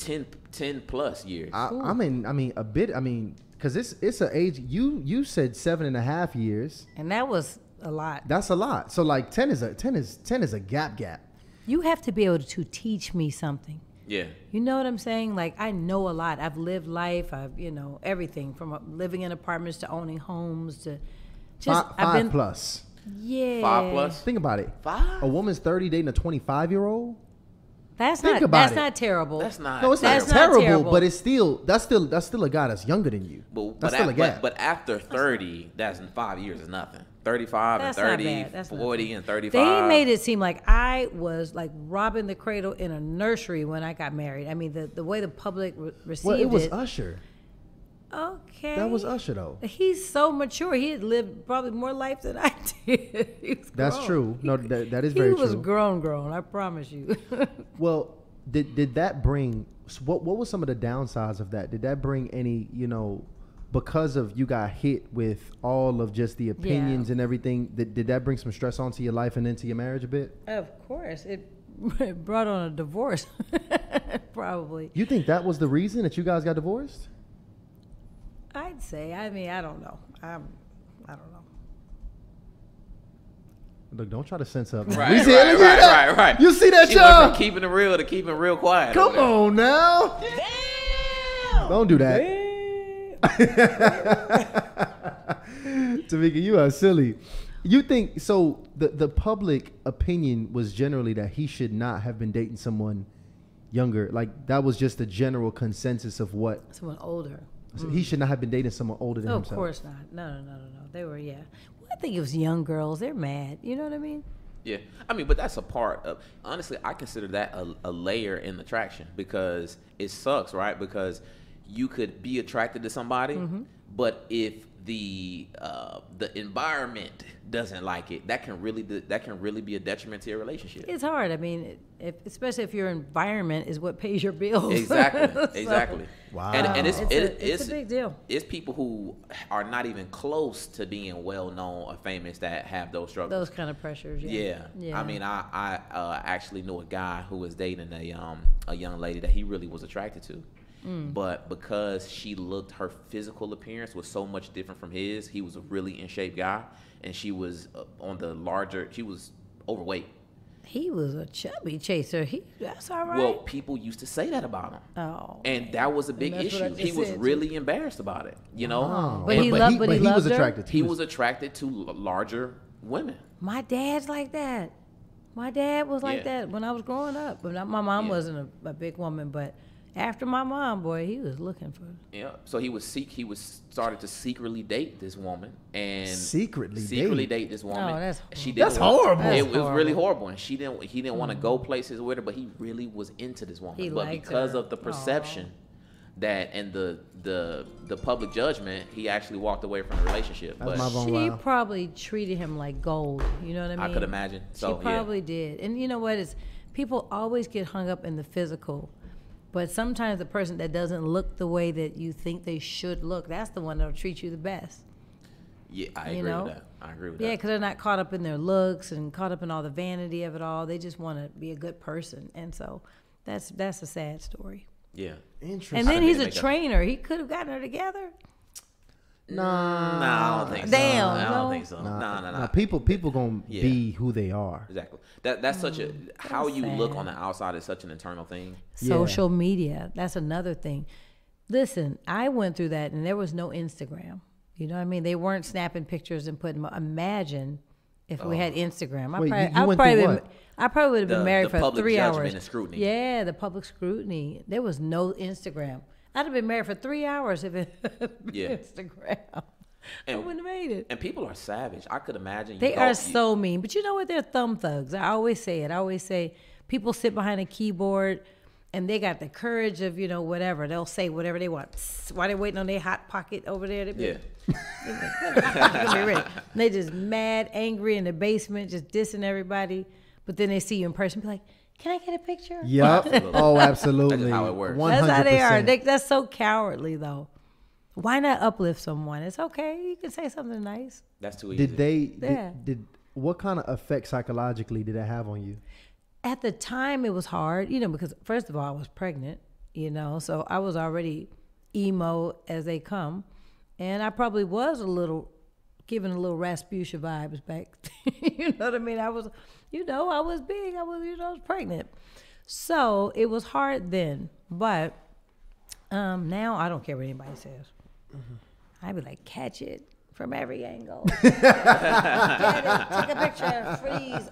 10 plus years. I mean a bit. I mean, because it's an age. You said 7.5 years. And that was a lot. That's a lot. So like 10 is a gap. You have to be able to teach me something. Yeah. You know what I'm saying? Like, I know a lot. I've lived life. I've, everything from living in apartments to owning homes to just. Five plus. Yeah. 5 plus. Think about it. 5? A woman's 30 dating a 25-year-old. That's Think not about that's it. not terrible. That's not. No, it's That's not not terrible, terrible. but it's still that's still a guy that's younger than you. That's still a gap. But after 30, that's in 5 years is nothing. 35 That's and not 30, bad. That's 40 and 35. They made it seem like I was like robbing the cradle in a nursery when I got married. I mean, the way the public received Well, it was it. Usher. Okay. That was Usher, though. He's so mature. He had lived probably more life than I did. He was That's grown. true. No, that is He very was true. grown. I promise you. Well, did that bring what was some of the downsides of that? Did that bring any, because of you got hit with all of just the opinions and everything, did that bring some stress onto your life and into your marriage a bit? Of course, it brought on a divorce. Probably. You think that was the reason that you guys got divorced? I'd say. I mean, I don't know. I don't know. Look, don't try to sense up. Right, You see right, it? Look at right, that? right. You see that, She went y'all? from keeping it real to keeping it real quiet. Come on now. Don't do that. Tameka, you are silly. You think so? The public opinion was generally that he should not have been dating someone younger. Like that was just the general consensus of what Someone older. he should not have been dating someone older than No, of himself. course not. No. They were, yeah. Well, I think it was young girls. They're mad. You know what I mean? Yeah, I mean, but that's a part of. Honestly, I consider that a layer in attraction because it sucks, right? Because you could be attracted to somebody, but if the environment doesn't like it, that can really be a detriment to your relationship. It's hard. I mean, especially if your environment is what pays your bills. Exactly, So, exactly. Wow. And it's a big deal. It's people who are not even close to being well known or famous that have those struggles. Those kind of pressures. Yeah. Yeah. I mean, I actually knew a guy who was dating a young lady that he really was attracted to. But because her physical appearance was so much different from his, he was a really in shape guy, and she was she was overweight. He was a chubby chaser. That's all right. Well, people used to say that about him. Oh, And that was a big that's what I issue. just He was said. really embarrassed about it, Oh. But he loved was her? attracted. He was attracted to larger women. my dad's like that. My dad was like Yeah. that when I was growing up. But my mom Yeah. wasn't a big woman, but after my mom, boy, he was looking for. Yeah. So he started to secretly date this woman and Secretly date this woman. Oh, that's She horrible. didn't That's want- horrible. It That's was really horrible. horrible, and he didn't want to go places with her, but he really was into this woman. He But liked because her. of the perception that and the public judgment, he actually walked away from the relationship. That's But my bone. She Wow. probably treated him like gold. You know what I mean? I could imagine. So She probably did. And you know what? It's people always get hung up in the physical. But sometimes the person that doesn't look the way that you think they should look, that's the one that'll treat you the best. yeah, I You agree know? with that. I agree with Yeah, that. because they're not caught up in their looks and caught up in all the vanity of it all. They just want to be a good person. And so that's a sad story. Yeah. Interesting. And then didn't he's mean a to make trainer. He could have gotten her together. No, I don't think so. Damn, I don't no? think so. No. Nah, people gonna Yeah. be who they are. Exactly. That's such a how you look sad. on the outside is such an internal thing. Social media, that's another thing. Listen, I went through that and there was no Instagram. You know what I mean? They weren't snapping pictures and putting. Imagine if we had Instagram. Wait, you went through what? I probably would have been The- married the for public 3 judgment hours. and scrutiny. Yeah, the public scrutiny. There was no Instagram. I'd have been married for 3 hours if it had been Yeah. Instagram. I And- wouldn't have made it. And people are savage. I could imagine. They are so mean. But you know what? They're thumb thugs. I always say it. I always say people sit behind a keyboard and they got the courage of, whatever. They'll say whatever they want. Psst, while they're waiting on their hot pocket over there. They be, Yeah. they be ready. And they just mad, angry in the basement, just dissing everybody. But then they see you in person, be like, "Can I get a picture?" Yep. Oh, absolutely. That's just how it works. 100%. That's how they are. That's so cowardly, though. Why not uplift someone? It's okay. You can say something nice. That's too easy. Did they? Yeah. Did what kind of effect psychologically did that have on you? At the time, it was hard, because first of all, I was pregnant, so I was already emo as they come. And I probably was giving a little Rasputia vibes back. You know what I mean? I was, I was big. I was pregnant. So it was hard then. But now I don't care what anybody says. I'd be like, catch it from every angle. Get it, take a picture, freeze,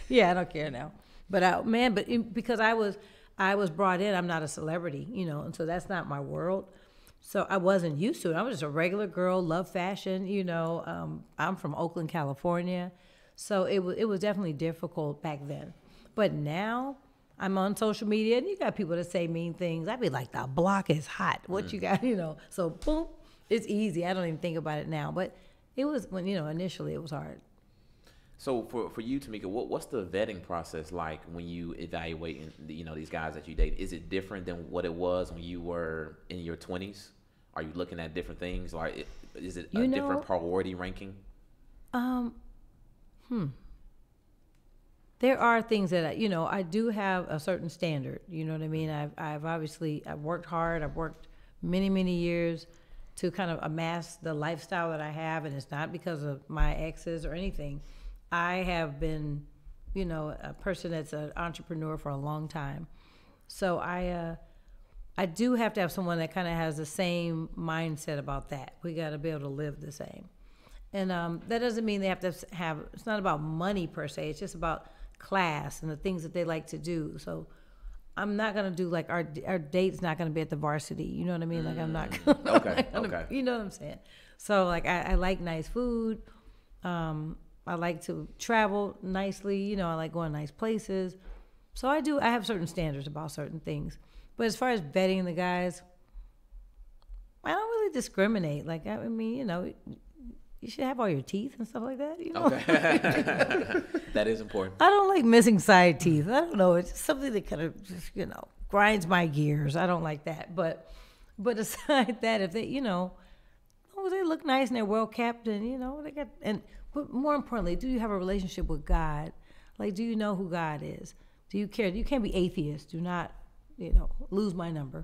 Yeah, I don't care now. But because I was brought in, I'm not a celebrity, you know, and so that's not my world. So I wasn't used to it. I was just a regular girl, love fashion, you know. I'm from Oakland, California, so it was definitely difficult back then. But now I'm on social media, and you got people that say mean things. I'd be like, the block is hot. What you got, you know? So boom, it's easy. I don't even think about it now, but it was when, you know, initially it was hard. So for you, Tameka, what's the vetting process like when you evaluate, you know, these guys that you date? Is it different than what it was when you were in your 20s? Are you looking at different things? Like, is it a different priority ranking? There are things that I do have a certain standard. You know what I mean? I've worked hard. I've worked many years to kind of amass the lifestyle that I have, and it's not because of my exes or anything. I have been, you know, a person that's an entrepreneur for a long time. So I do have to have someone that kind of has the same mindset about that. We got to be able to live the same. And that doesn't mean they have to have, it's not about money per se. It's just about class and the things that they like to do. So I'm not going to do like our date's not going to be at the varsity. You know what I mean? Like I'm not gonna, Okay. You know what I'm saying? So like I like nice food. I like to travel nicely. You know, I like going to nice places. So I have certain standards about certain things. But as far as vetting the guys, I don't really discriminate. Like, I mean, you know, you should have all your teeth and stuff like that, you know? Okay. That is important. I don't like missing side teeth. I don't know. It's just something that kind of just, you know, grinds my gears. I don't like that. But aside that, if they, you know, they look nice and they're well kept and, you know, but more importantly, do you have a relationship with God? Like, do you know who God is? Do you care? You can't be atheist. Do not, you know, lose my number,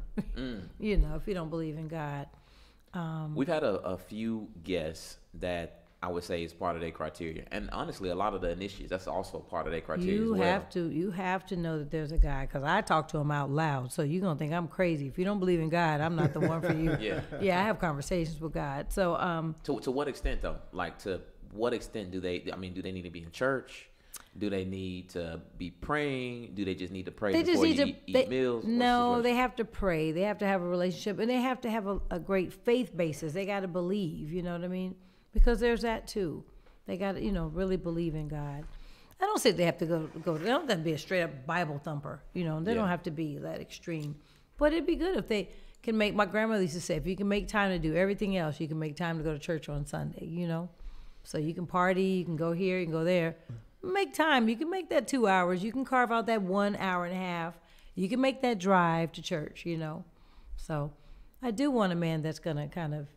you know, if you don't believe in God. We've had a few guests that I would say is part of their criteria. And honestly, a lot of the initiates, that's also part of their criteria as well. You have to know that there's a God, because I talk to him out loud. So you're going to think I'm crazy. If you don't believe in God, I'm not the one for you. Yeah, I have conversations with God. So to what extent, though? Like, to what extent do they need to be in church? Do they need to be praying? Do they just need to pray before you eat meals? No, they have to pray. They have to have a relationship, and they have to have a great faith basis. They got to believe, you know what I mean? Because there's that too. They got to, you know, really believe in God. I don't say they have to go. They don't have to be a straight up Bible thumper, you know. They don't have to be that extreme. But it'd be good if they can make. My grandmother used to say, if you can make time to do everything else, you can make time to go to church on Sunday, you know. So you can party, you can go here, you can go there. Make time. You can make that 2 hours. You can carve out that 1 hour and a half. You can make that drive to church, you know. So I do want a man that's going to kind of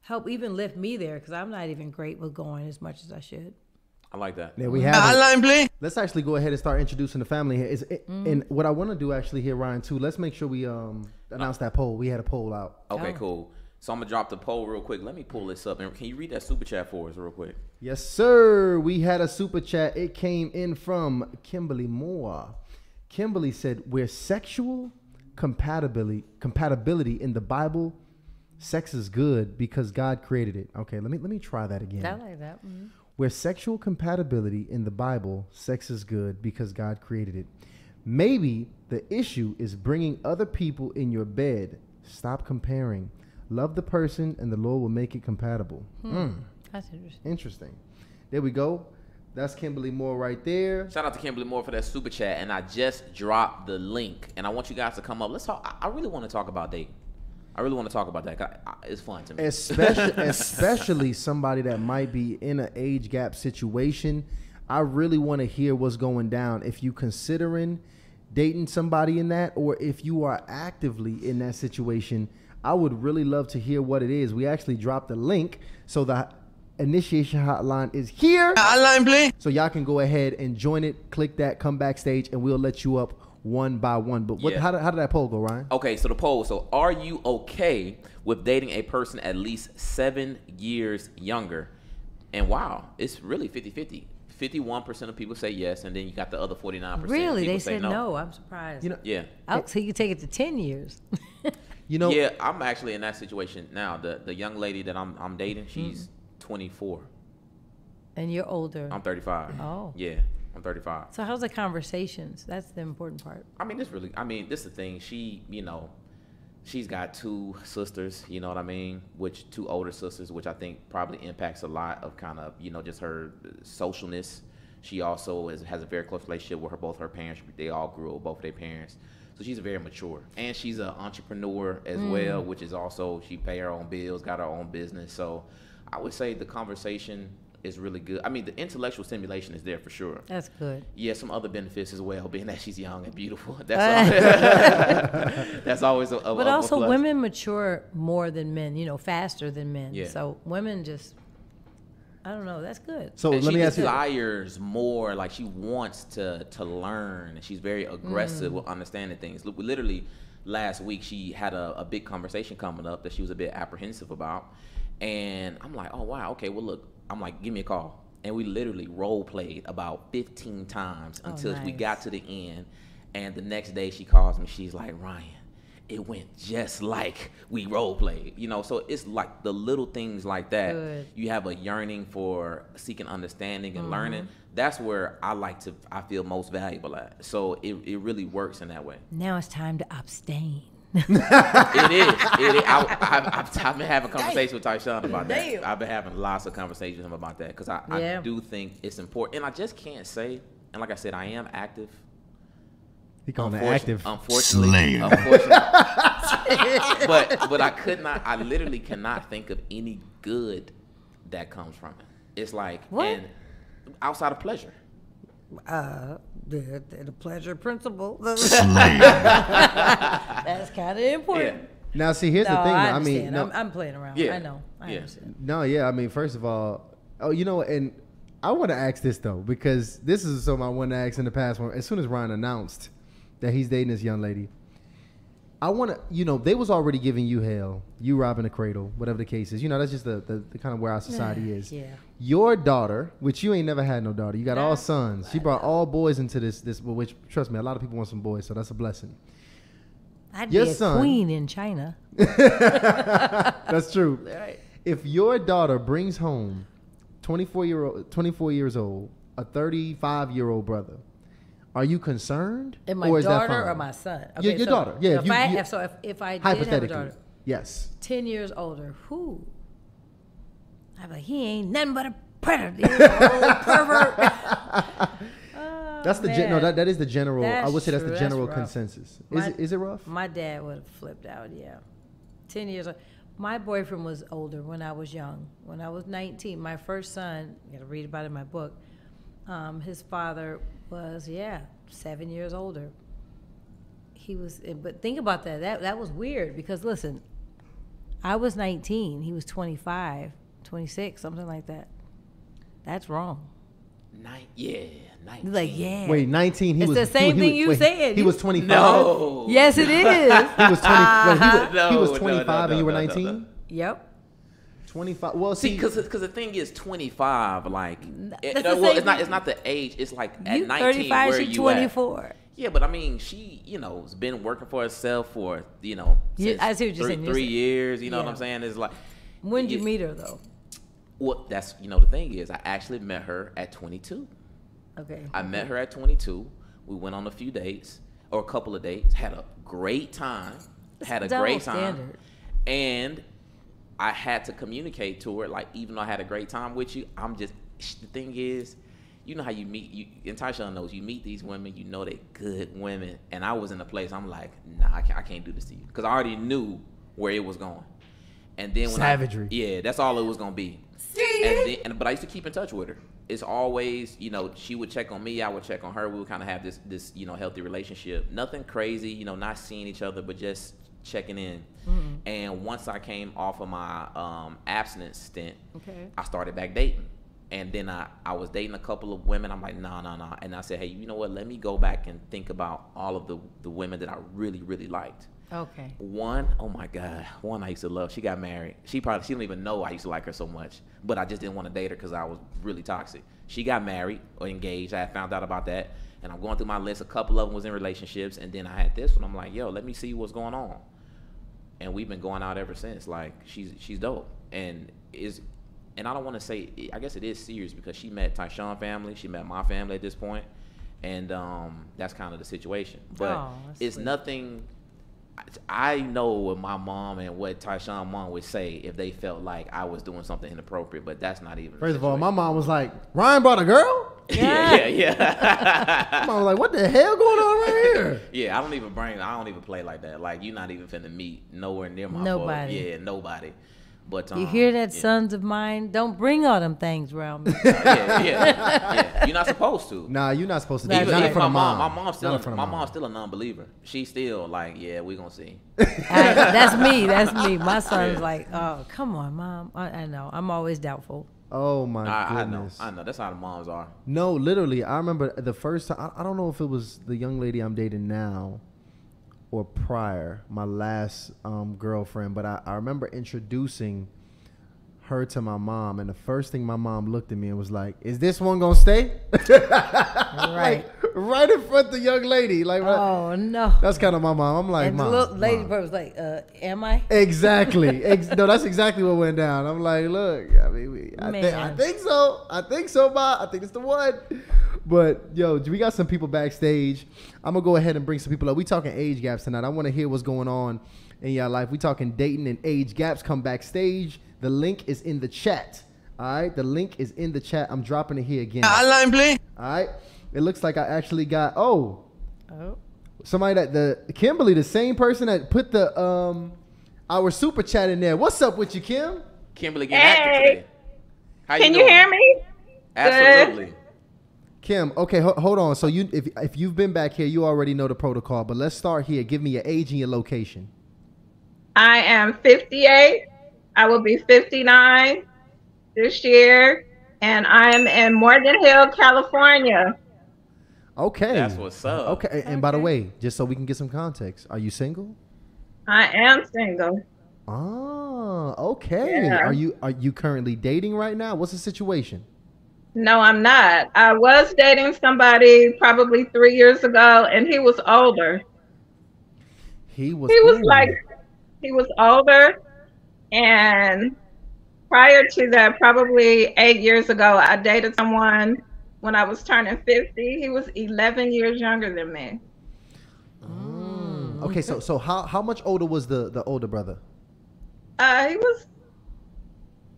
help even lift me there, because I'm not even great with going as much as I should. I like that. Yeah, we have it. Let's actually go ahead and start introducing the family here. And what I want to do actually here, Ryan, too, let's make sure we announce that poll. We had a poll out. Okay, cool. So I'm going to drop the poll real quick. Let me pull this up. And can you read that super chat for us real quick? Yes, sir. We had a super chat. It came in from Kimberly Moore. Kimberly said, where sexual compatibility in the Bible, sex is good because God created it. Okay, let me try that again. I like that. Mm-hmm. Where sexual compatibility in the Bible, sex is good because God created it. Maybe the issue is bringing other people in your bed. Stop comparing. Love the person, and the Lord will make it compatible. That's interesting. Interesting. There we go. That's Kimberly Moore right there. Shout out to Kimberly Moore for that super chat. And I just dropped the link. And I want you guys to come up. Let's talk. I really want to talk about dating. I really want to talk about that. It's fun to me. Especially somebody that might be in an age gap situation. I really want to hear what's going down. If you considering dating somebody in that, or if you are actively in that situation, I would really love to hear what it is. We actually dropped the link, so the initiation hotline is here. Hotline, please. So y'all can go ahead and join it. Click that, come backstage, and we'll let you up one by one. But how did that poll go, Ryan? Okay, so the poll. So are you okay with dating a person at least 7 years younger? And wow, it's really 50-50. 51% of people say yes, and then you got the other 49%. Really? People they say said no. I'm surprised. You know, yeah. Oh, so you can take it to 10 years. You know, yeah, I'm actually in that situation now. The young lady that I'm dating, she's 24. And you're older. I'm 35. Oh. Yeah, I'm 35. So how's the conversations? That's the important part. I mean, this is the thing. She, she's got 2 sisters, you know what I mean? 2 older sisters, which I think probably impacts a lot of kind of, just her socialness. She also has a very close relationship with both her parents. They all grew up with both of their parents. So she's very mature. And she's an entrepreneur as well, which is also, she pay her own bills, got her own business. So I would say the conversation is really good. I mean, the intellectual stimulation is there for sure. That's good. Yeah, some other benefits as well, being that she's young and beautiful. That's always a But also, plus. women mature more than men, faster than men. Yeah. So women just, I don't know, that's good. So And let me ask you. desires more, like she wants to learn, and she's very aggressive with understanding things. Look, literally, last week she had a big conversation coming up that she was a bit apprehensive about, and I'm like, oh wow, okay, well look, I'm like, give me a call, and we literally role played about 15 times until we nice. got to the end, and the next day she calls me, she's like, Ryan, it went just like we role played, so it's like the little things like that. Good. You have a yearning for seeking understanding and learning. That's where I feel most valuable at. So it really works in that way. Now it's time to abstain. It is. I've been having conversations with Tysean about that. Damn. I've been having lots of conversations with him about that because I do think it's important. And I just can't say, and like I said, I am active. He called it active. Unfortunately, but I literally cannot think of any good that comes from it. It's like, What? and outside of pleasure. The pleasure principle. That's kind of important. Now, see, here's the thing. I I mean, understand. no, I'm playing around. Yeah. I know. I Yeah. understand. no, yeah. I mean, first of all, and I want to ask this though because this is something I wanted to ask in the past. As soon as Ryan announced that he's dating this young lady, I want to, they was already giving you hell, you robbing the cradle, whatever the case is. That's just the kind of where our society is. Yeah. Your daughter, which you ain't never had no daughter, you got all Nah. sons. She brought all boys into this, which trust me, a lot of people want some boys, so that's a blessing. I'd Your be a son- queen in China. That's true. Right. If your daughter brings home 24 years old, a 35-year-old brother, are you concerned? And my or is that daughter fine? or my son? Your daughter. Yeah. If I did have a hypothetically, daughter, yes. 10 years older, who? I'm like, he ain't nothing but a predator, you old pervert. That's the that is the general. I That's would say that's true. the That's general rough. consensus. My- Is it rough? My dad would have flipped out, yeah. 10 years old. My boyfriend was older when I was young. When I was 19, my first son, you got to read about it in my book, his father was, 7 years older. He was, but think about that. That was weird because, listen, I was 19. He was 25, 26, something like that. That's wrong. 19. He's like, yeah. Wait, 19. He It's was the same thing you said. He was 25. No. Yes, it is. He was 20. He was No, 25 and you were no, 19. Yep. 25. Well, See, see, because the thing is, 25, like, That's the same it's not the age. It's like at You 19, 35, where she you 24. at? Yeah, but I mean, she, has been working for herself for, Yeah, since I see what you're saying. three years. You know what Yeah. I'm saying? It's like, When did you Yeah. meet her, though? well, that's, the thing is, I actually met her at 22. Okay. I met her at 22. We went on a few dates, or a couple of dates. Had a great time. Double standard. And I had to communicate to her, like, even though I had a great time with you, the thing is, you know how you meet, and Tysean knows, you meet these women, they good women. And I was in a place, I'm like, nah, I can't do this to you. Because I already knew where it was going. And then when Savagery. that's all it was going to be. But I used to keep in touch with her. It's always, she would check on me, I would check on her. We would kind of have this healthy relationship. Nothing crazy, not seeing each other, but just checking in. Mm-hmm. And once I came off of my abstinence stint, Okay. I started back dating. And then I was dating a couple of women. I'm like, nah. And I said, hey, you know what? Let me go back and think about all of the women that I really, really liked. Okay. One, oh my God, one I used to love. She got married. She didn't even know I used to like her so much, but I just didn't want to date her because I was really toxic. She got married or engaged. I had found out about that, and I'm going through my list. A couple of them was in relationships, and then I had this one. I'm like, yo, let me see what's going on. And we've been going out ever since. Like, she's dope, and and I don't want to say, I guess it is serious because she met Tysean family, she met my family at this point, and that's kind of the situation. But it's sweet. Nothing. I know what my mom and what Tysean mom would say if they felt like I was doing something inappropriate, but that's not even. First of all, my mom was like, "Ryan brought a girl." Yeah. My mom was like, "What the hell going on right here?" Yeah, I don't even play like that. Like, you're not even finna meet nowhere near my nobody. Yeah, nobody. But you hear that, sons of mine? Don't bring all them things around me. Yeah. You're not supposed to. Nah, you're not supposed to. Even not in front of my mom. mom's still a non-believer. She's still like, yeah, we gonna see. That's me. My son's like, oh, come on, mom. I know. I'm always doubtful. Oh my goodness. I know. That's how the moms are. No, literally. I remember the first time. I don't know if it was the young lady I'm dating now or prior, my last girlfriend, but I remember introducing her to my mom, and the first thing my mom looked at me and was like, "Is this one gonna stay?" Right. Right in front of the young lady. Like, oh no. That's kind of my mom. I'm like, and Mom, the little lady Mom. was like, am I? Exactly. No, that's exactly what went down. I'm like, look, I mean, I think so. I think so, Ma. I think it's the one. But, yo, we got some people backstage. I'm going to go ahead and bring some people up. We talking age gaps tonight. I want to hear what's going on in your life. We talking dating and age gaps. Come backstage. The link is in the chat. All right? The link is in the chat. I'm dropping it here again. HOTLINE, please. All right? It looks like I actually got, somebody Kimberly, the same person that put the our super chat in there. What's up with you, Kim? Kimberly getting active today. How you Can doing? you hear me? Absolutely. Good. Kim, okay, hold on. So if you've been back here, you already know the protocol. But let's start here. Give me your age and your location. I am 58. I will be 59 this year, and I am in Morgan Hill, California. Okay. That's what's up. Okay, and by the way, just so we can get some context, are you single? I am single. Oh, okay. Yeah. Are you currently dating right now? What's the situation? No, I'm not. I was dating somebody probably 3 years ago, and he was older. He was older, and prior to that, probably 8 years ago, I dated someone when I was turning 50. He was 11 years younger than me. Okay, so how much older was the older brother? He was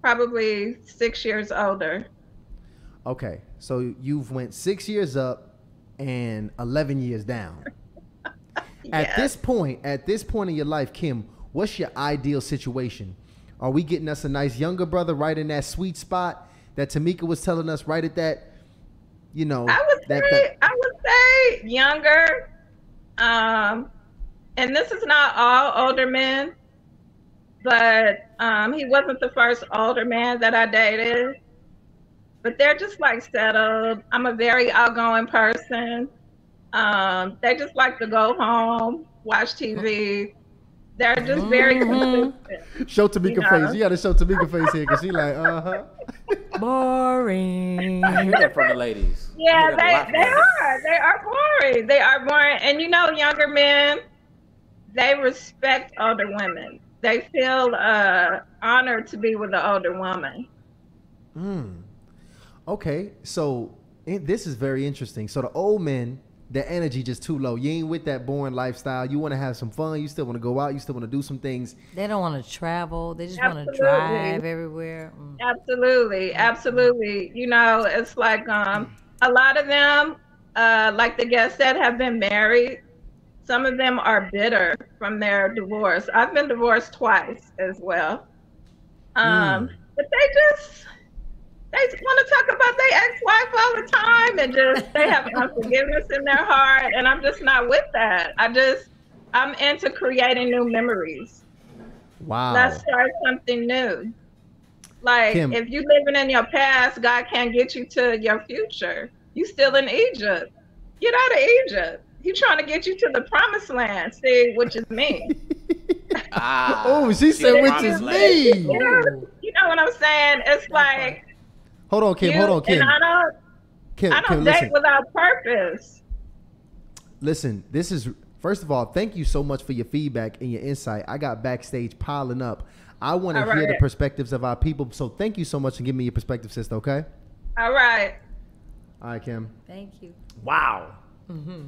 probably 6 years older. Okay, so you've went 6 years up and 11 years down. At this point in your life, Kim, what's your ideal situation? Are we getting us a nice younger brother right in that sweet spot that Tameka was telling us, right at that, I would say younger. And this is not all older men, but he wasn't the first older man that I dated. But they're just like settled. I'm a very outgoing person. They just like to go home, watch TV. They're just very consistent. Show Tameka face. You got to show Tameka face here because she like, boring. I hear that from the ladies. Yeah, they are boring. They are boring. And younger men, they respect older women. They feel honored to be with an older woman. Okay, so this is very interesting. So the old men, their energy just too low. You ain't with that boring lifestyle. You want to have some fun. You still want to go out. You still want to do some things. They don't want to travel. They just want to drive everywhere. Absolutely. It's like a lot of them, like the guest said, have been married. Some of them are bitter from their divorce. I've been divorced twice as well. But they want to talk about their ex-wife all the time, and they have unforgiveness in their heart, and I'm just not with that. I'm into creating new memories. Wow. Let's start something new. Like, Kim, if you living in your past, God can't get you to your future. You still in Egypt. Get out of Egypt. He trying to get you to the promised land, see, which is me. She said, which is me. You know what I'm saying? It's like, Hold on, Kim. And I don't date listen. without purpose. Listen, this is, first of all, thank you so much for your feedback and your insight. I got backstage piling up. I want to All hear the right. perspectives of our people. So thank you so much for giving me your perspective, sister. Okay. All right. All right, Kim. Thank you. Wow.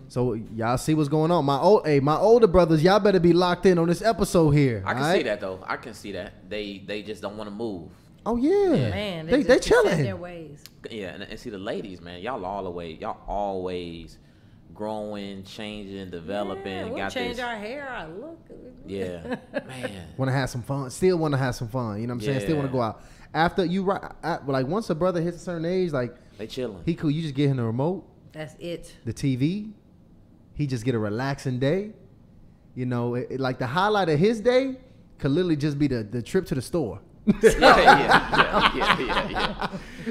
So y'all see what's going on. My older brothers, y'all better be locked in on this episode here. I can all see that though. I can see that. They just don't want to move. Oh yeah. Man, they just be set in chilling. their ways. Yeah, and see the ladies, man. Y'all always growing, changing, developing. Yeah, we'll got change this. our hair, our look. Yeah, man. Want to have some fun. Still want to have some fun. You know what I'm saying? Still want to Yeah. go out. After you like once a brother hits a certain age, like They chilling. he cool. You just get him the remote, That's it. the TV. He just get a relaxing day. You know, like the highlight of his day could literally just be the trip to the store. yeah.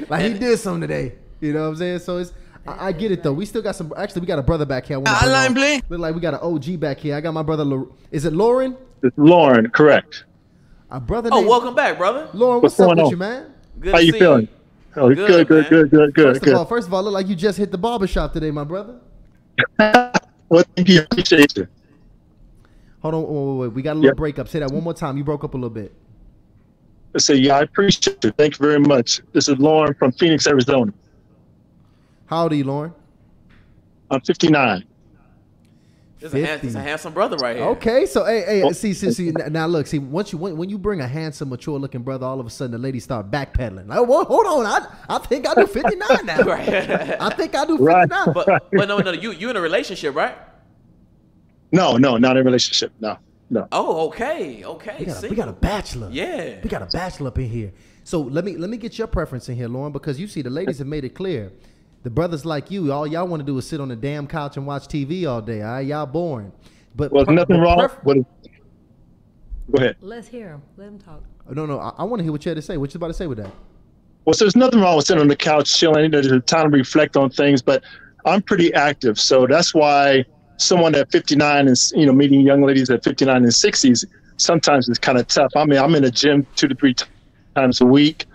Like he did something today. You know what I'm saying? So it's I get it though. We still got some. Actually, we got a brother back here. HOTLINE, please. Look like we got an OG back here. I got my brother. Is it Lauren? It's Lauren, correct. Our brother. Oh, named welcome back, brother. Lauren. What's What's up going with on? you, man? Good How to you see feeling? Oh, Good, good. First of all, look like you just hit the barber shop today, my brother. Well, thank you. Appreciate you. Hold on, wait. We got a little breakup. Say that one more time. You broke up a little bit. I say, yeah, I appreciate you. Thank you very much. This is Lauren from Phoenix, Arizona. How old are you, Lauren? I'm 59. This is a handsome brother right here. Okay, so hey, Oh. see. Now look, see. When you bring a handsome, mature-looking brother, all of a sudden the ladies start backpedaling. Like, well, hold on, I think I do 59 now. Right. I think I do 59. Right. but no, you in a relationship, right? No, not in a relationship. No. Oh, okay. We got a bachelor. Yeah. We got a bachelor up in here. So let me get your preference in here, Lauren, because you see the ladies have made it clear. The brothers like you, all y'all want to do is sit on the damn couch and watch TV all day. All right, y'all boring. But Well, nothing wrong. Go ahead. Let's hear him. Let him talk. No, I want to hear what you had to say. What you about to say with that? Well, so there's nothing wrong with sitting on the couch chilling. There's a time to reflect on things, but I'm pretty active, so that's why someone at 59 and meeting young ladies at 59 and 60s sometimes it's kind of tough. I mean, I'm in the gym 2 to 3 times a week.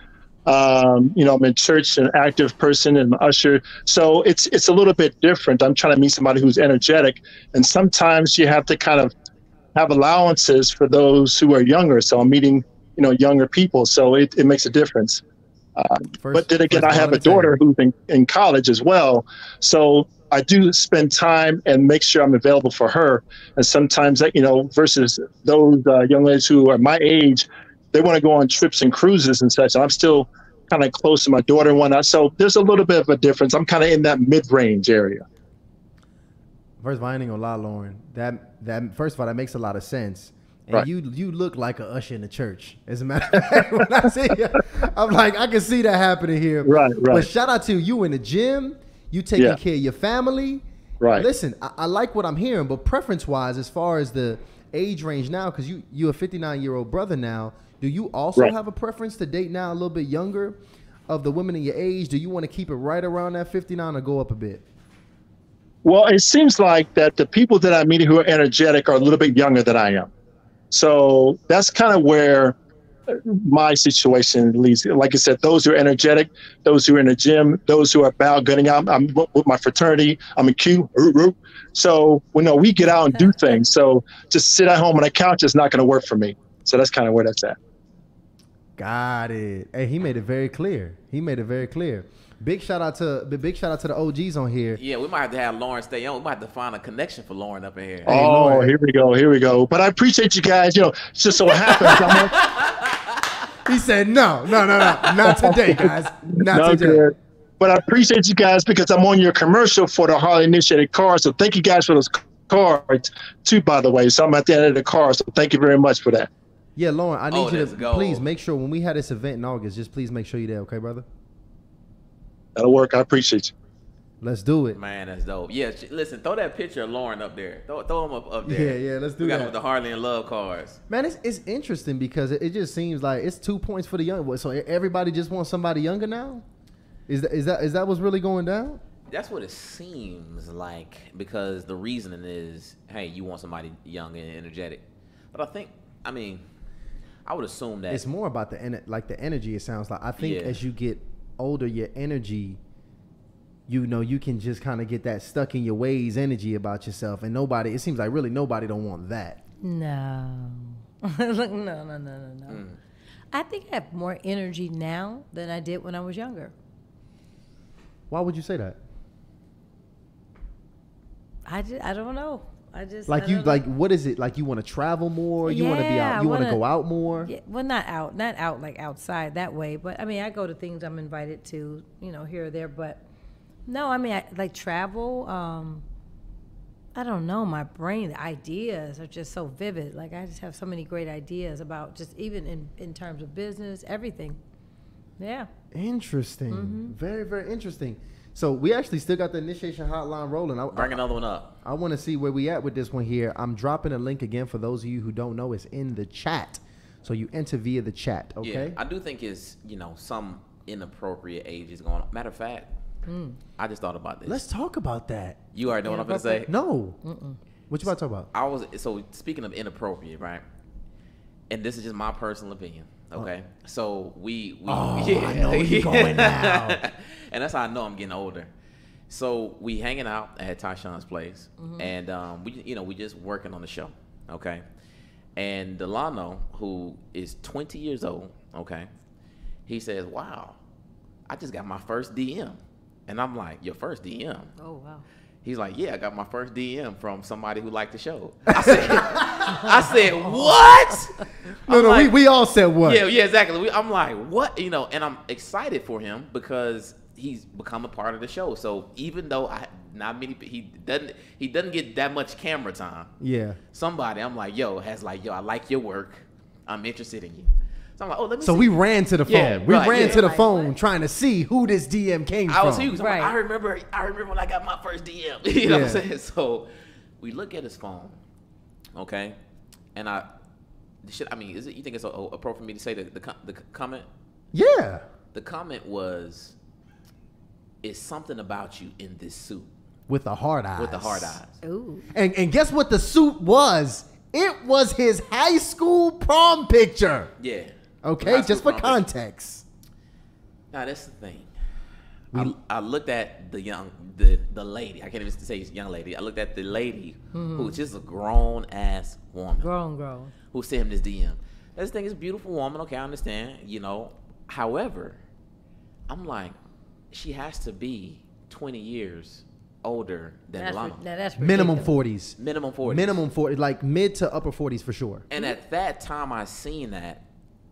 I'm in church, an active person, and an usher. So it's a little bit different. I'm trying to meet somebody who's energetic, and sometimes you have to kind of have allowances for those who are younger. So I'm meeting, younger people. So it makes a difference. But then again, I have a daughter who's in college as well. So I do spend time and make sure I'm available for her. And sometimes, versus those young ladies who are my age, they want to go on trips and cruises and such. And I'm still kind of close to my daughter and whatnot. So there's a little bit of a difference. I'm kind of in that mid-range area. First of all, I ain't gonna lie, Lauren. That first of all, that makes a lot of sense. And Right. you look like an usher in the church. As a matter of fact, when I see you, I'm like, I can see that happening here. Right. But shout out to you. You in the gym. You taking Yeah. care of your family. Right. Listen, I like what I'm hearing, but preference-wise, as far as the age range now, because you're a 59-year-old brother now, do you also Right. have a preference to date now a little bit younger of the women in your age? Do you want to keep it right around that 59 or go up a bit? Well, it seems like that the people that I meet who are energetic are a little bit younger than I am. So that's kind of where my situation leads. Like I said, those who are energetic, those who are in the gym, those who are about getting out. I'm with my fraternity. I'm in Q. So we get out and do things. So just sit at home on a couch is not going to work for me. So that's kind of where that's at. Got it. Hey, he made it very clear. Big shout out to the OGs on here. Yeah, we might have to have Lauren stay on. We might have to find a connection for Lauren up in here. Oh, Lord. here we go. But I appreciate you guys. It's just so happens. He said, no, not today, guys. Not today. Good. But I appreciate you guys because I'm on your commercial for the Harley initiated car. So thank you guys for those cards too, by the way. So I'm at the end of the car. So thank you very much for that. Yeah, Lauren, I need you let's to go. please make sure when we had this event in August, just please make sure you're there, okay, brother? That'll work. I appreciate you. Let's do it. Man, that's dope. Yeah, listen, throw that picture of Lauren up there. Throw him up there. Yeah, let's do we got that. him with the Harley and Love cards. Man, it's interesting because it just seems like it's 2 points for the young. So everybody just wants somebody younger now? Is that what's really going down? That's what it seems like because the reasoning is, hey, you want somebody young and energetic. But I would assume that It's more about the energy. It sounds like I think as you get older, your energy, you can just kind of get that stuck in your ways energy about yourself, and it seems like really nobody don't want that. No. Look, no. I think I have more energy now than I did when I was younger. Why would you say that? I don't know. I Like what is it? Like you want to travel more? You want to be out? You want to go out more? Yeah, well, not out like outside that way. But I mean, I go to things I'm invited to, here or there. But no, I mean, I like travel. I don't know. My brain, the ideas are just so vivid. Like I just have so many great ideas about just even in terms of business, everything. Yeah. Interesting. Very, very interesting. So we actually still got the initiation hotline rolling. Bring another one up. I want to see where we at with this one here. I'm dropping a link again for those of you who don't know. It's in the chat. So you enter via the chat, okay? Yeah, I do think it's, some inappropriate ages going on. Matter of fact, I just thought about this. Let's talk about that. You already know what I'm going to say? No. What you about to talk about? So speaking of inappropriate, right? And this is just my personal opinion. Okay, so we I know where you're going now. And that's how I know I'm getting older. So we hanging out at Tysean's place, and we just working on the show, okay. And Delano, who is 20 years old, okay, he says, "Wow, I just got my first DM," and I'm like, "Your first DM?" Oh wow. He's like, "Yeah, I got my first DM from somebody who liked the show." I said, "What?" No, we all said what? Yeah, exactly. I'm like, "What?" And I'm excited for him because he's become a part of the show. So even though he doesn't get that much camera time. Yeah. Somebody, I'm like, I like your work. I'm interested in you. So I'm like, let me so see. we ran to the phone. Yeah, we ran to the phone what? trying to see who this DM came I was from. huge. Right. I remember when I got my first DM. You know what I'm saying? So we look at his phone, okay? And you think it's appropriate for me to say the comment? Yeah. The comment was, "It's something about you in this suit." With the hard eyes. With the hard eyes. Ooh. And guess what the suit was? It was his high school prom picture. Yeah. Okay, High just school for prom context. Now that's the thing. I looked at the lady. I can't even say it's young lady. I looked at the lady who's just a grown ass woman. Grown. Who sent him this DM. This thing is a beautiful woman. Okay, I understand. However, I'm like, she has to be 20 years older than Delano. That's Minimum ridiculous. 40s. Minimum 40s. Minimum 40, like mid to upper 40s for sure. And at that time, I seen that,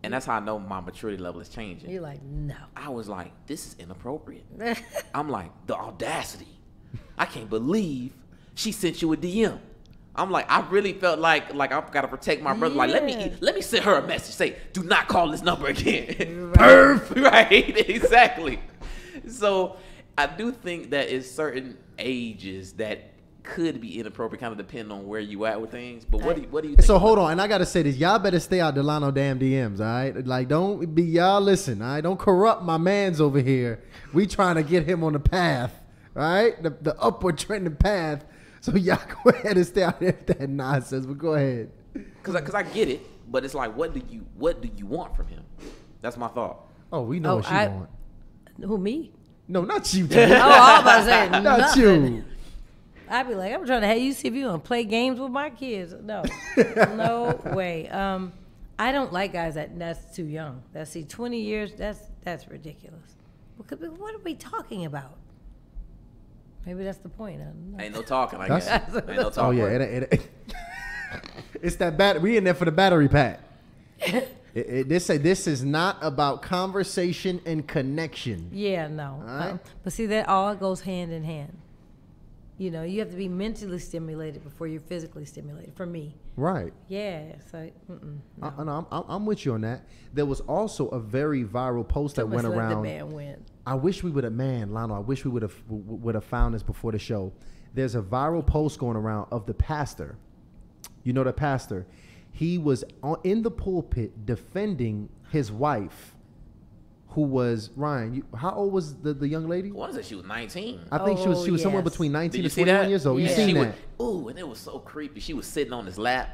and that's how I know my maturity level is changing. You're like, no. I was like, this is inappropriate. I'm like, the audacity. I can't believe she sent you a DM. I'm like, I really felt like I've got to protect my brother. Like, let me send her a message. Say, do not call this number again. Perfect. Right, exactly. So I do think that it's certain ages that could be inappropriate, kind of depending on where you at with things. But what do you think? So hold on, and I gotta say this: y'all better stay out Delano damn DMs, all right? Like, don't be y'all listen, all right? Don't corrupt my man's over here. We trying to get him on the path, all right? The upward trending path. So y'all go ahead and stay out there with that nonsense. But go ahead. Cause I get it, but it's like, what do you want from him? That's my thought. Oh, we know what she want. Who, me? No, not you. Oh, I was about to say not nothing. you. I'd be like, I'm trying to have you see if you want to play games with my kids. No, no way. I don't like guys that's too young. 20 years. That's ridiculous. What are we talking about? Maybe that's the point. Ain't no talking, I guess. Ain't no talking. Oh yeah, it's that battery. We in there for the battery pack. This is not about conversation and connection. Yeah, no. Right. But see, that all goes hand in hand. You have to be mentally stimulated before you're physically stimulated. For me. Right. Yeah. So. No. I'm with you on that. There was also a very viral post that went around. The man win. I wish we would have, Lionel. I wish we would have found this before the show. There's a viral post going around of the pastor. You know the pastor. He was in the pulpit defending his wife, who was Ryan. How old was the young lady? What was it? She was 19. I think she was somewhere between 19 and 21 years old. Yeah. You seen that? Ooh, and it was so creepy. She was sitting on his lap.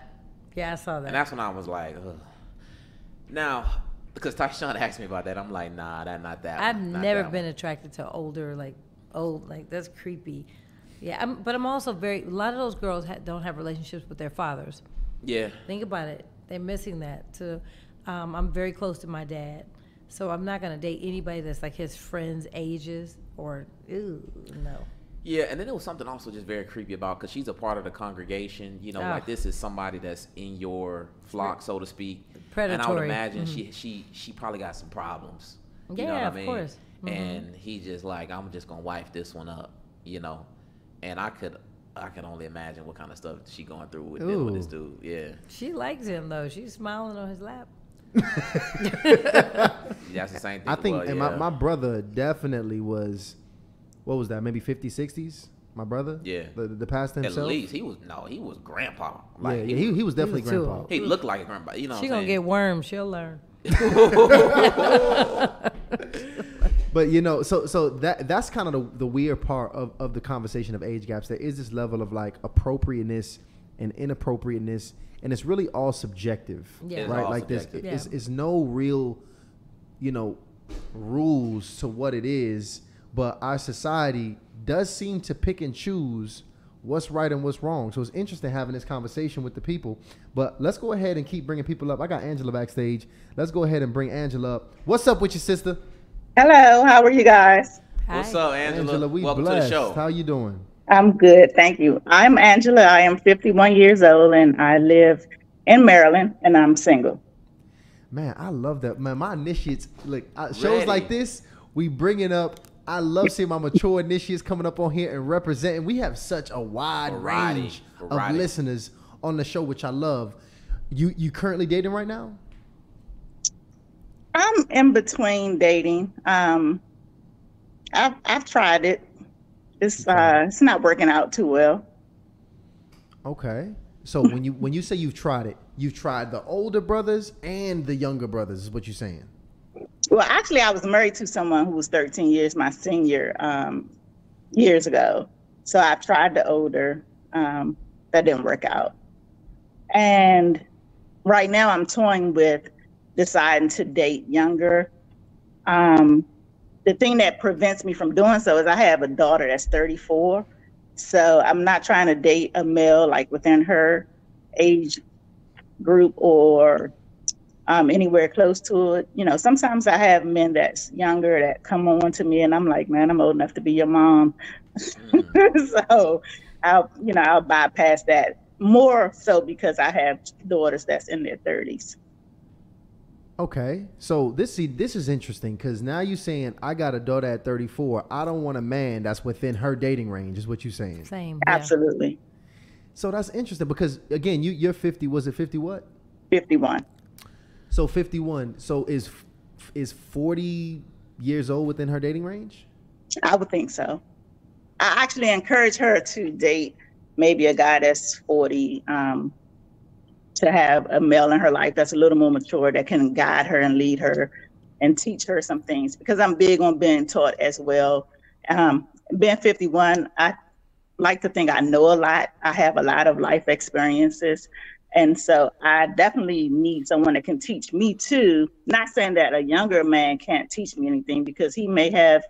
Yeah, I saw that. And that's when I was like, ugh. Now, because Tysean asked me about that, I'm like, nah, not that. I've never been attracted to older, old, that's creepy. Yeah, but I'm also a lot of those girls don't have relationships with their fathers. Yeah. Think about it. They're missing that. I'm very close to my dad, so I'm not gonna date anybody that's like his friends' ages or no. Yeah, and then there was something also just very creepy about because she's a part of the congregation. You know, like this is somebody that's in your flock, so to speak. Predatory. And I would imagine she probably got some problems. You know what I mean? Of course. And he's just like, I'm just gonna wife this one up, you know. And I could only imagine what kind of stuff she going through with dealing with this dude. Yeah. She likes him though. She's smiling on his lap. That's the same thing. I think my brother definitely was. What was that? Maybe 50s, 60s? My brother? Yeah. The pastor himself? At least he was grandpa. Like, he was definitely grandpa. He looked like a grandpa. You know what I'm saying? She gonna get worms. She'll learn. But you know, so that's kind of the weird part of the conversation of age gaps. There is this level of like appropriateness and inappropriateness, and it's really all subjective. Yeah. Right? Like there's no real, you know, rules to what it is. But our society does seem to pick and choose what's right and what's wrong. So it's interesting having this conversation with the people. But let's go ahead and keep bringing people up. I got Angela backstage. Let's go ahead and bring Angela up. What's up with your sister? Hello. How are you guys? Hi. What's up, Angela? We Welcome blessed. to the show. How you doing? I'm good. Thank you. I'm Angela. I am 51 years old, and I live in Maryland, and I'm single. Man, I love that. Man, my initiates, look, shows like this, we bring it up. I love seeing my mature initiates coming up on here and representing. We have such a wide range of listeners on the show, which I love. You currently dating right now? I'm in between dating. I've tried it. It's not working out too well. Okay. So when you say you've tried the older brothers and the younger brothers, is what you're saying? Well, actually, I was married to someone who was 13 years my senior years ago. So I tried the older. That didn't work out. And right now I'm toying with deciding to date younger. The thing that prevents me from doing so is I have a daughter that's 34. So I'm not trying to date a male like within her age group or anywhere close to it. You know, sometimes I have men that's younger that come on to me and I'm like, man, I'm old enough to be your mom. So I'll bypass that more so because I have daughters that's in their 30s. Okay. So this is interesting because now you're saying I got a daughter at 34. I don't want a man that's within her dating range is what you're saying. Same. Absolutely. So that's interesting because again, you're 50. Was it 50 what? 51. So 51. So is 40 years old within her dating range? I would think so. I actually encourage her to date maybe a guy that's 40, to have a male in her life that's a little more mature that can guide her and lead her and teach her some things because I'm big on being taught as well. Being 51, I like to think I know a lot. I have a lot of life experiences. And so I definitely need someone that can teach me too. Not saying that a younger man can't teach me anything because he may have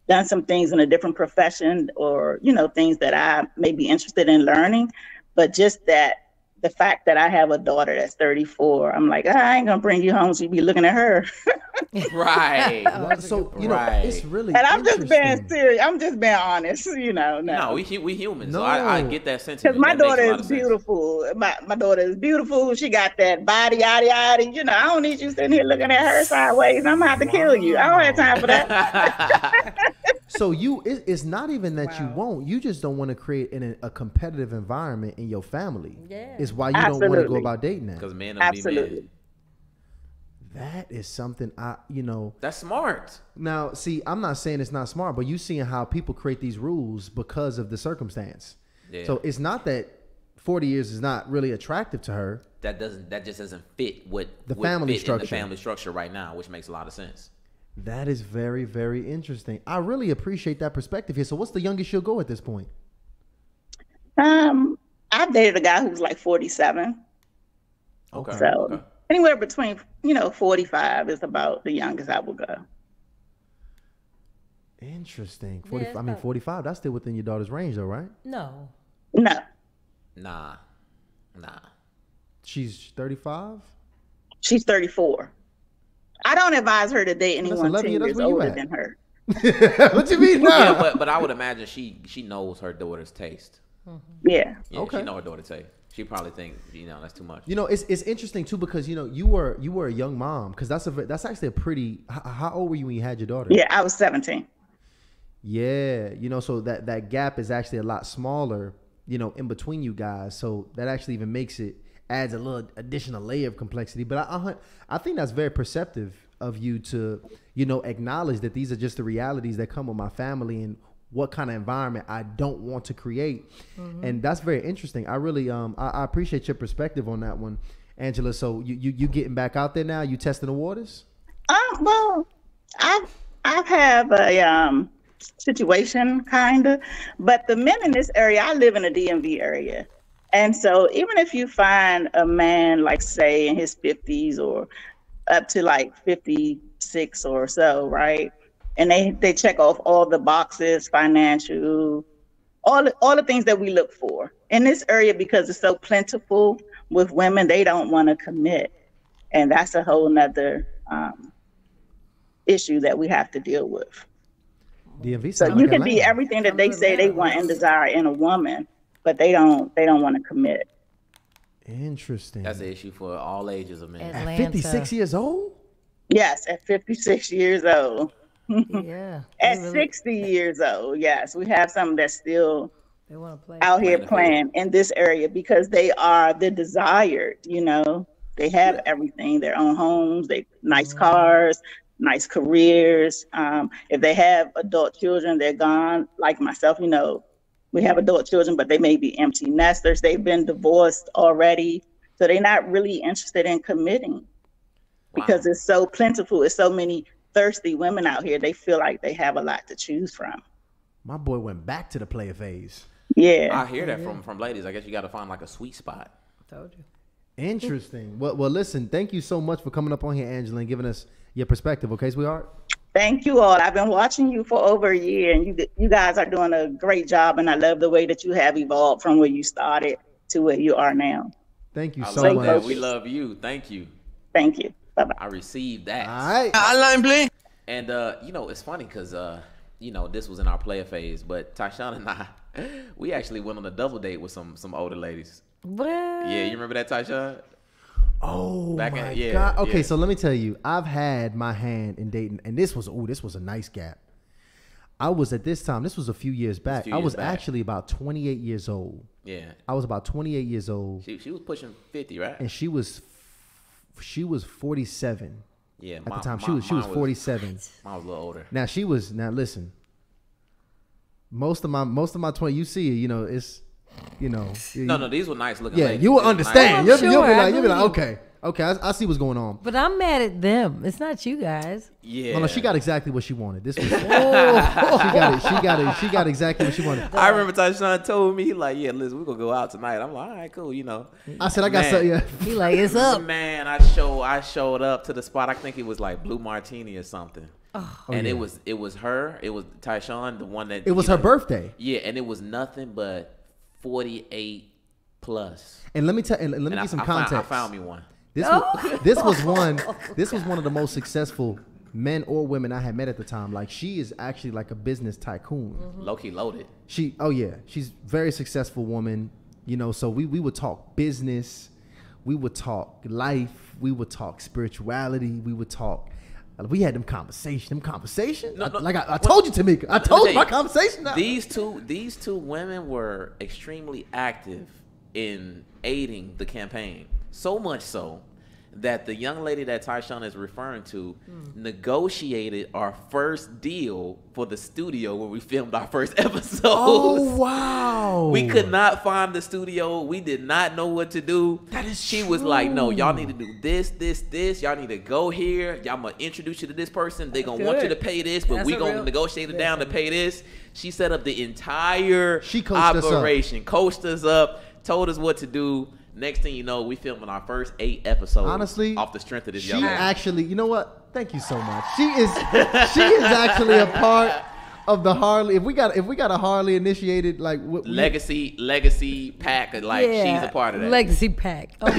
done some things in a different profession or, you know, things that I may be interested in learning, but just that the fact that I have a daughter that's 34, I'm like, I ain't gonna bring you home so you be looking at her. Right. So you know, it's really. And I'm just being serious. I'm just being honest. You know. No, we humans. So I get that sentiment. Because my daughter is beautiful. My daughter is beautiful. She got that body, yada yada. You know, I don't need you sitting here looking at her sideways. I'm gonna have to kill you. I don't have time for that. So it's not even that you won't. You just don't want to create a competitive environment in your family. Yeah. Is why you don't want to go about dating that. Because men will be men. That is something That's smart. Now, see, I'm not saying it's not smart, but you seeing how people create these rules because of the circumstance. Yeah. So it's not that 40 years is not really attractive to her. That just doesn't fit what the family structure. The family structure right now, which makes a lot of sense. That is very, very interesting. I really appreciate that perspective here. So what's the youngest you'll go at this point? I've dated a guy who's like 47. Okay. So anywhere between, 45 is about the youngest I will go. Interesting. 45, that's still within your daughter's range though, right? No. No. Nah. She's 35. She's 34. I don't advise her to date anyone 11 10 years, years where you older at? than her. What you mean Yeah, now? but I would imagine she knows her daughter's taste. Yeah. Yeah, Okay. she know her daughter's taste. She probably think that's too much. You know, it's interesting too because you were a young mom because that's actually a pretty. How old were you when you had your daughter? Yeah, I was 17. Yeah, so that gap is actually a lot smaller, in between you guys. So that actually even adds a little additional layer of complexity. But I think that's very perceptive of you to, acknowledge that these are just the realities that come with my family and what kind of environment I don't want to create. And that's very interesting. I really, I appreciate your perspective on that one, Angela. So you getting back out there now? You testing the waters? Well, I have a situation kind of, but the men in this area, I live in a DMV area. And so even if you find a man, like say in his 50s or up to like 56 or so, right? And they check off all the boxes, financial, all the things that we look for. In this area, because it's so plentiful with women, they don't want to commit. And that's a whole nother issue that we have to deal with. DMV. So you can be everything that they say they want and desire in a woman, but they don't want to commit. Interesting. That's the issue for all ages of men. At 56 years old? Yes, at 56 years old. Yeah. At 60 years old, yes, we have some that's still They want to play out here playing in this area because they are the desired. They have everything: their own homes, nice cars, nice careers. If they have adult children, they're gone. Like myself, we have adult children, but they may be empty nesters. They've been divorced already, so they're not really interested in committing because it's so plentiful. It's so many thirsty women out here. They feel like they have a lot to choose from. My boy went back to the player phase. Yeah, I hear that from ladies. I guess you got to find like a sweet spot. Told you. Interesting. Well, listen. Thank you so much for coming up on here, Angela, and giving us your perspective. Okay, sweetheart. Thank you all. I've been watching you for over a year, and you guys are doing a great job. And I love the way that you have evolved from where you started to where you are now. Thank you I so love much. that. We love you. Thank you. Thank you. Bye-bye. I received that. All right. HOTLINE Bling. And it's funny because this was in our player phase, but Tysean and I, we actually went on a double date with some older ladies. What? Yeah, you remember that, Tysean? Oh Back my in- yeah, God. Okay, yeah. so let me tell you, I've had my hand in dating, and this was a nice gap. I was at this time. This was a few years back. I was actually about 28 years old. Yeah. I was about 28 years old, She was pushing 50, right? and she was 47 Yeah. at the time. She was 47. Mine was a little older. Now listen. Most of my 20, you see, it's, No, these were nice looking yeah, ladies. you will These were understand. nice. You'll Sure, be I like, believe. okay, I see what's going on. But I'm mad at them. It's not you guys. Yeah. No, she got exactly what she wanted. This was she got exactly what she wanted. I remember Tysean told me, yeah, listen, we're going to go out tonight. I'm like, all right, cool, I said I got Man. something. Yeah. He like, it's up. Man, I showed up to the spot. I think it was like Blue Martini or something. And yeah. it was her. It was Tysean, the one that It was her birthday. Yeah, and it was nothing but 48 plus. And let me tell and let me And give some I context. found me one. This was one of the most successful men or women I had met at the time. Like, she is actually like a business tycoon. Low key loaded. She's a very successful woman. So we would talk business, we would talk life, we would talk spirituality, we had them conversations. I told you, Tameka. I told you my conversation. Now. These two women were extremely active in aiding the campaign. So much so that the young lady that Tysean is referring to negotiated our first deal for the studio when we filmed our first episode. Oh, wow. We could not find the studio. We did not know what to do. She was like, no, y'all need to do this. Y'all need to go here. Y'all gonna introduce you to this person. They gonna want you to pay this, but we gonna negotiate it down to pay this. She set up the entire operation, coached us up, told us what to do. Next thing you know, we filming our first 8 episodes. Honestly, off the strength of this she young lady. actually, you know what? Thank you so much. She is actually a part of the Harley. If we got a Harley initiated like legacy pack, like she's a part of that. Legacy pack. Oh,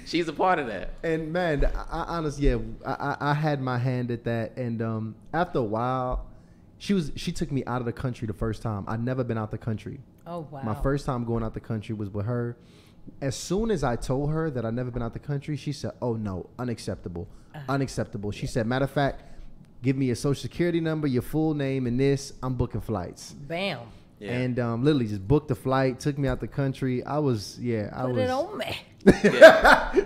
she's a part of that. And man, I honestly, I had my hand at that. And after a while, she took me out of the country the first time. I'd never been out the country. Oh wow. My first time going out the country was with her. As soon as I told her that I'd never been out the country, she said, "Oh no, unacceptable, unacceptable." She said, "Matter of fact, give me your social security number, your full name, and this. I'm booking flights." Bam. Yeah. And literally just booked the flight, took me out the country. Put it on me.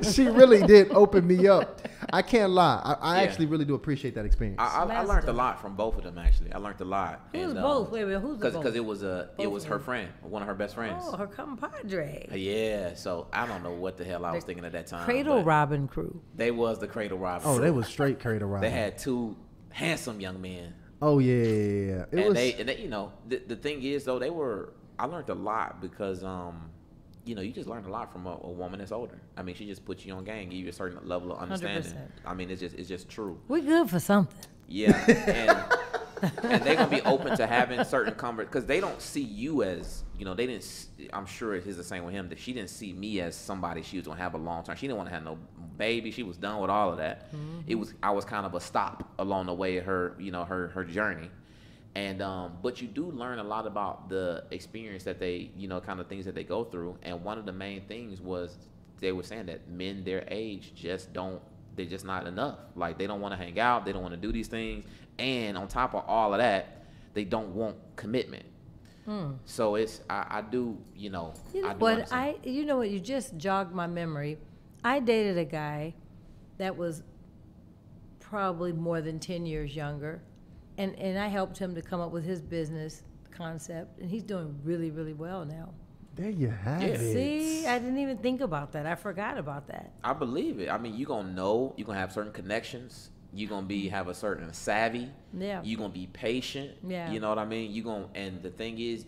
She really did open me up. I can't lie. I actually really do appreciate that experience. I learned a lot from both of them. Actually, I learned a lot. Who's both? Wait, who's both? Because it was her friend, one of her best friends. Oh, her compadre. Yeah. So I don't know what the hell I was thinking at that time. Cradle Robin crew. They was the Cradle Robin. Oh, crew. they was straight Cradle Robin. They had two handsome young men. Oh yeah. They you know, the thing is though, I learned a lot because you just learn a lot from a woman that's older. I mean, she just puts you on game, give you a certain level of understanding. 100%. I mean, it's just true. We're good for something. Yeah, and they're gonna be open to having certain because they don't see you as they didn't. I'm sure it's the same with him that she didn't see me as somebody she was gonna have a long term. She didn't want to have no baby. She was done with all of that. Mm-hmm. I was kind of a stop along the way of her her journey. And but you do learn a lot about the experience that they kind of things that they go through. And one of the main things was they were saying that men their age they're just not enough. Like they don't want to hang out, they don't want to do these things, and on top of all of that, they don't want commitment. So it's I do you know what you just jogged my memory. I dated a guy that was probably more than 10 years younger. And I helped him to come up with his business concept, and he's doing really, really well now. There you have it. See, I didn't even think about that. I forgot about that. I believe it. I mean, you're going to have certain connections. You're going to have a certain savvy. Yeah. You're going to be patient. Yeah. You know what I mean? And the thing is,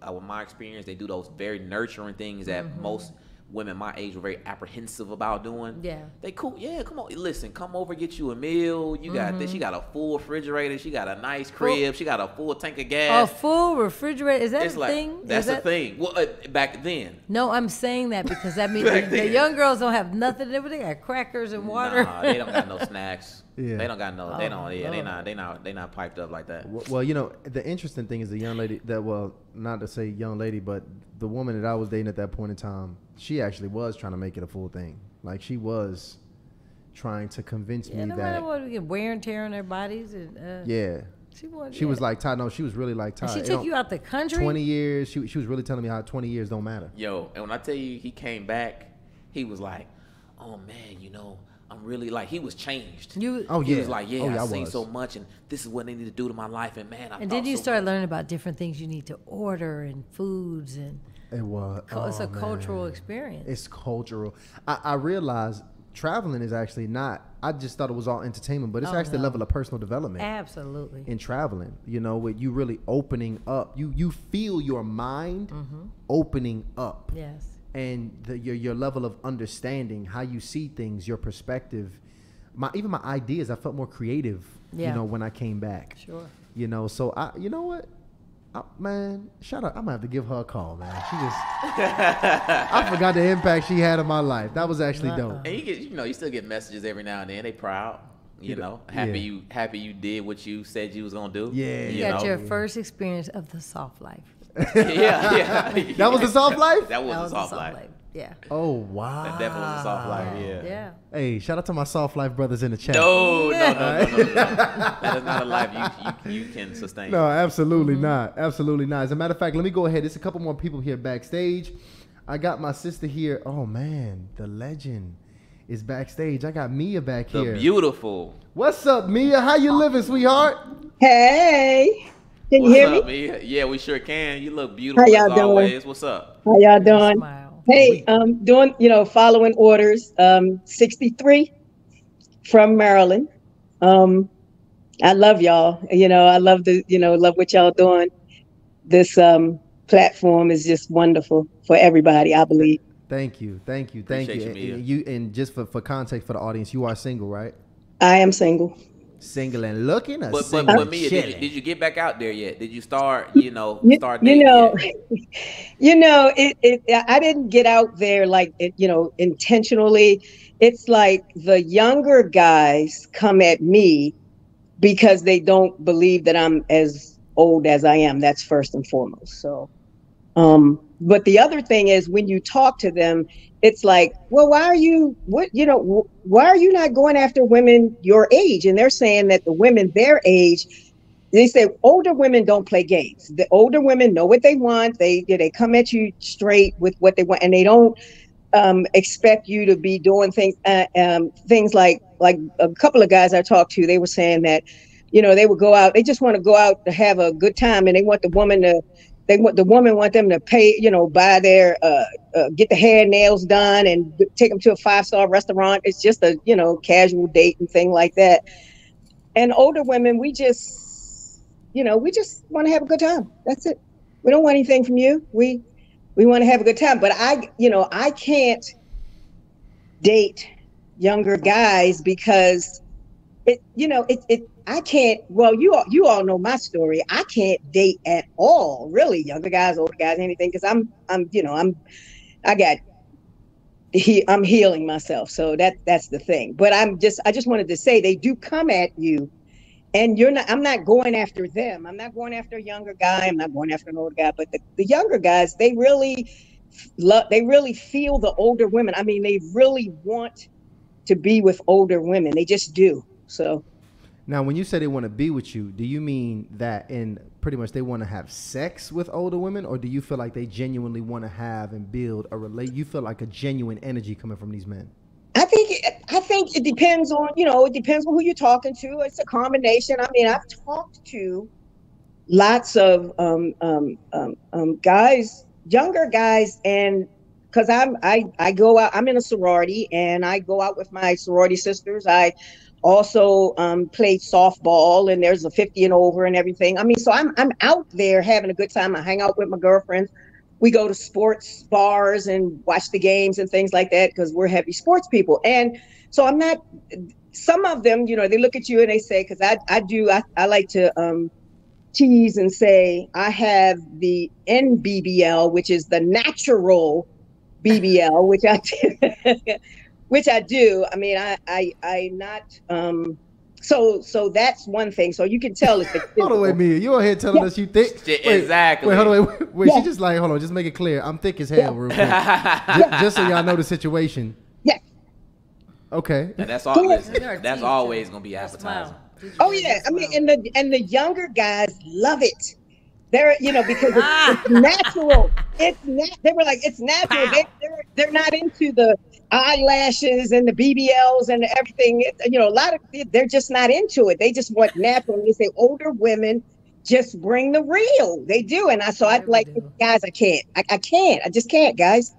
with my experience, they do those very nurturing things that most women my age were very apprehensive about doing. Yeah. They cool. Yeah, come on. Listen, come over, get you a meal. You got this. She got a full refrigerator. She got a nice crib. She got a full tank of gas. A full refrigerator? Is that a thing? That's a thing. Well, back then. No, I'm saying that because that means the young girls don't have nothing. They got crackers and water. Nah, they don't got no snacks. Yeah. They don't got no. They don't. Yeah, they not piped up like that. Well, the interesting thing is the young lady not to say young lady, but the woman that I was dating at that point in time, she actually was trying to make it a full thing. Like she was trying to convince me no that. matter what, we get wear and tear on their bodies. And, yeah. She was like Ty. No, she was really like Ty. And she took you out the country. 20 years. She was really telling me how 20 years don't matter. Yo, and when I tell you he came back, he was like, "Oh man, I'm really like," he was changed. He was like, I've seen so much, and this is what they need to do to my life, and man, and then you start learning about different things you need to order and foods, and it was. It's a cultural experience. It's cultural. I realized traveling is actually not. I just thought it was all entertainment, but it's actually a level of personal development. Absolutely. In traveling, with you really opening up, you feel your mind opening up. Yes. And your level of understanding, how you see things, your perspective, even my ideas, I felt more creative, when I came back. Sure. So man, shout out. I'm gonna have to give her a call, man. She just, I forgot the impact she had on my life. That was actually dope. And you get, you still get messages every now and then. They proud, happy you did what you said you was gonna do. Yeah. You got your first experience of the soft life. yeah. That was the soft life? That was the soft life. Yeah. Oh, wow. That definitely was a soft life, Yeah. Hey, shout out to my soft life brothers in the chat. No. That is not a life you can sustain. No, absolutely not. Absolutely not. As a matter of fact, let me go ahead. There's a couple more people here backstage. I got my sister here. Oh, man. The legend is backstage. I got Mia back here. The beautiful. What's up, Mia? How you living, sweetheart? Hey. Can you hear me? Mia? Yeah, we sure can. You look beautiful How y'all as always. doing? What's up? How y'all doing? Smile. Hey, doing, following orders. 63 from Maryland. I love y'all. I love love what y'all doing. This platform is just wonderful for everybody, I believe. Thank you. Appreciate you, Mia. And just for context for the audience, you are single, right? I am single. Single and looking, or But single and Mia, chilling? did you get back out there yet? Did you start start You dating know, yet? I didn't get out there like intentionally. It's like the younger guys come at me because they don't believe that I'm as old as I am. That's first and foremost. So, but the other thing is when you talk to them, it's like, well, why are you not going after women your age? And they're saying that the women their age, they say older women don't play games. The older women know what they want. They come at you straight with what they want, and they don't expect you to be doing things like a couple of guys I talked to. They were saying that they would go out. They just want to go out to have a good time, and they want the woman want them to pay, buy their get the hair and nails done and take them to a 5-star restaurant. It's just a casual date and thing like that. And older women, we just want to have a good time. That's it. We don't want anything from you. We want to have a good time. But I can't date younger guys because I can't. Well, you all know my story. I can't date at all, really, younger guys, older guys, anything, because I'm healing myself. So that's the thing. But I just wanted to say they do come at you. And I'm not going after them. I'm not going after a younger guy. I'm not going after an older guy. But the younger guys, they really feel the older women. I mean, they really want to be with older women. They just do. So now, when you say they want to be with you, do you mean that in pretty much they want to have sex with older women, or do you feel like they genuinely want to have and build a relate? You feel like a genuine energy coming from these men? I think it depends on, it depends on who you're talking to. It's a combination. I mean, I've talked to lots of guys, younger guys, and because I go out, I'm in a sorority, and I go out with my sorority sisters. I also play softball, and there's a 50 and over and everything. I mean, so I'm out there having a good time. I hang out with my girlfriends. We go to sports bars and watch the games and things like that because we're heavy sports people. And so I'm not, some of them, they look at you and they say, because I like to tease and say, I have the NBBL, which is the natural BBL, which I do. Which I do. I mean, I not, so that's one thing. So you can tell it's the hold on, wait, Mia. You on here telling us you think? Exactly. Wait, hold on, wait. She just hold on. Just make it clear. I'm thick as hell, real quick. Just so y'all know the situation. Yeah. Okay. And that's always gonna be appetizing. Oh yeah. I mean, and the younger guys love it. They're because it's natural. They were like, it's natural. They're not into the eyelashes and the BBLs and everything. A lot of they're just not into it. They just want natural. And they say older women just bring the real. They do, and I like guys. I can't. I just can't, guys.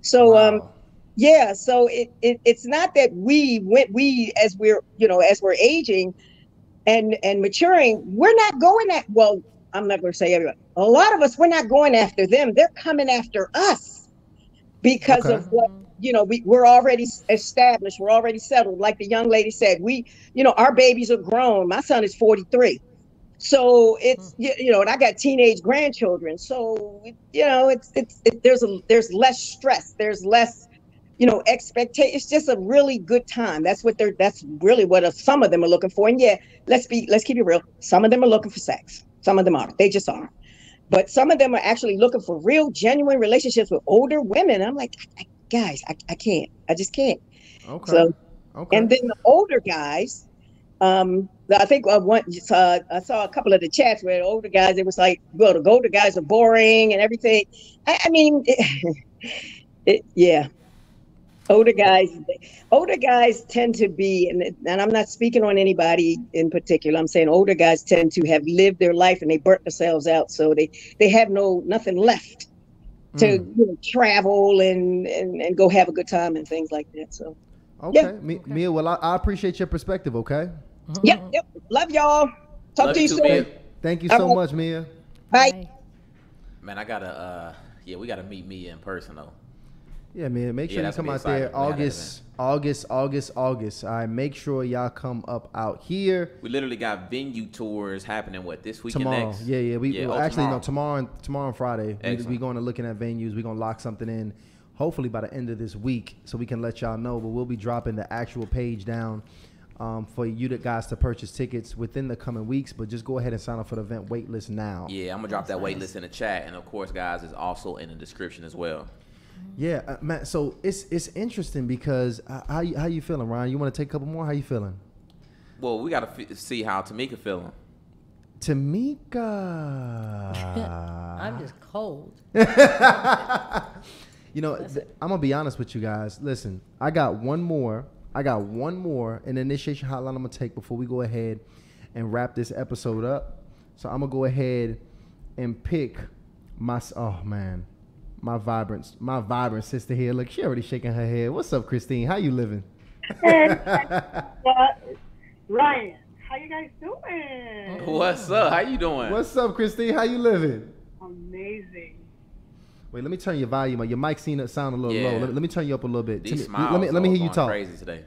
So yeah. So it's not that we as we're aging and maturing, we're not going at well. I'm not going to say everyone. A lot of us, we're not going after them. They're coming after us because of what, we're already established. We're already settled. Like the young lady said, our babies are grown. My son is 43. So it's, and I got teenage grandchildren. So, there's less stress. There's less, expectation. It's just a really good time. That's really what some of them are looking for. And yeah, let's keep it real. Some of them are looking for sex. Some of them aren't. They just aren't. But some of them are actually looking for real, genuine relationships with older women. I'm like, guys, I can't. I just can't. Okay. So, okay. And then the older guys, I think I saw a couple of the chats where the older guys, it was like, well, the older guys are boring and everything. I mean, yeah. Older guys tend to be, and I'm not speaking on anybody in particular. I'm saying older guys tend to have lived their life and they burnt themselves out, so they have nothing left to travel and go have a good time and things like that. So okay, yeah. Mia, well, I appreciate your perspective. Okay. Yep. Love y'all. Talk to you soon. Mia. Thank you so much, Mia. Bye. Man, I gotta we gotta meet Mia in person though. Yeah, man. Make sure you that's come gonna out be there exciting. We got that August. All right, make sure y'all come up out here We literally got venue tours happening. What, this week and tomorrow. next? Yeah. Well, actually, no, tomorrow and Friday. We're Excellent. going to looking at venues. We're gonna lock something in, hopefully by the end of this week, so we can let y'all know. But we'll be dropping the actual page down for you guys to purchase tickets within the coming weeks. But just go ahead and sign up for the event wait list now. Yeah, I'm gonna drop that wait list in the chat, and of course, guys, it's also in the description as well. Yeah, man. So it's interesting because how you feeling, Ryan? You want to take a couple more? How you feeling? Well, we gotta see how Tameka feeling. Tameka. I'm just cold. You know, I'm gonna be honest with you guys. Listen, I got one more an initiation hotline I'm gonna take before we go ahead and wrap this episode up. So I'm gonna go ahead and pick my vibrant sister here. Look, she already shaking her head. What's up, Christine? How you living? Ryan, how you guys doing? What's up? How you doing? What's up, Christine? How you living? Amazing. Wait, let me turn your volume up. Your mic sound a little low. Let me turn you up a little bit. These Let smiles me hear you going talk. crazy today.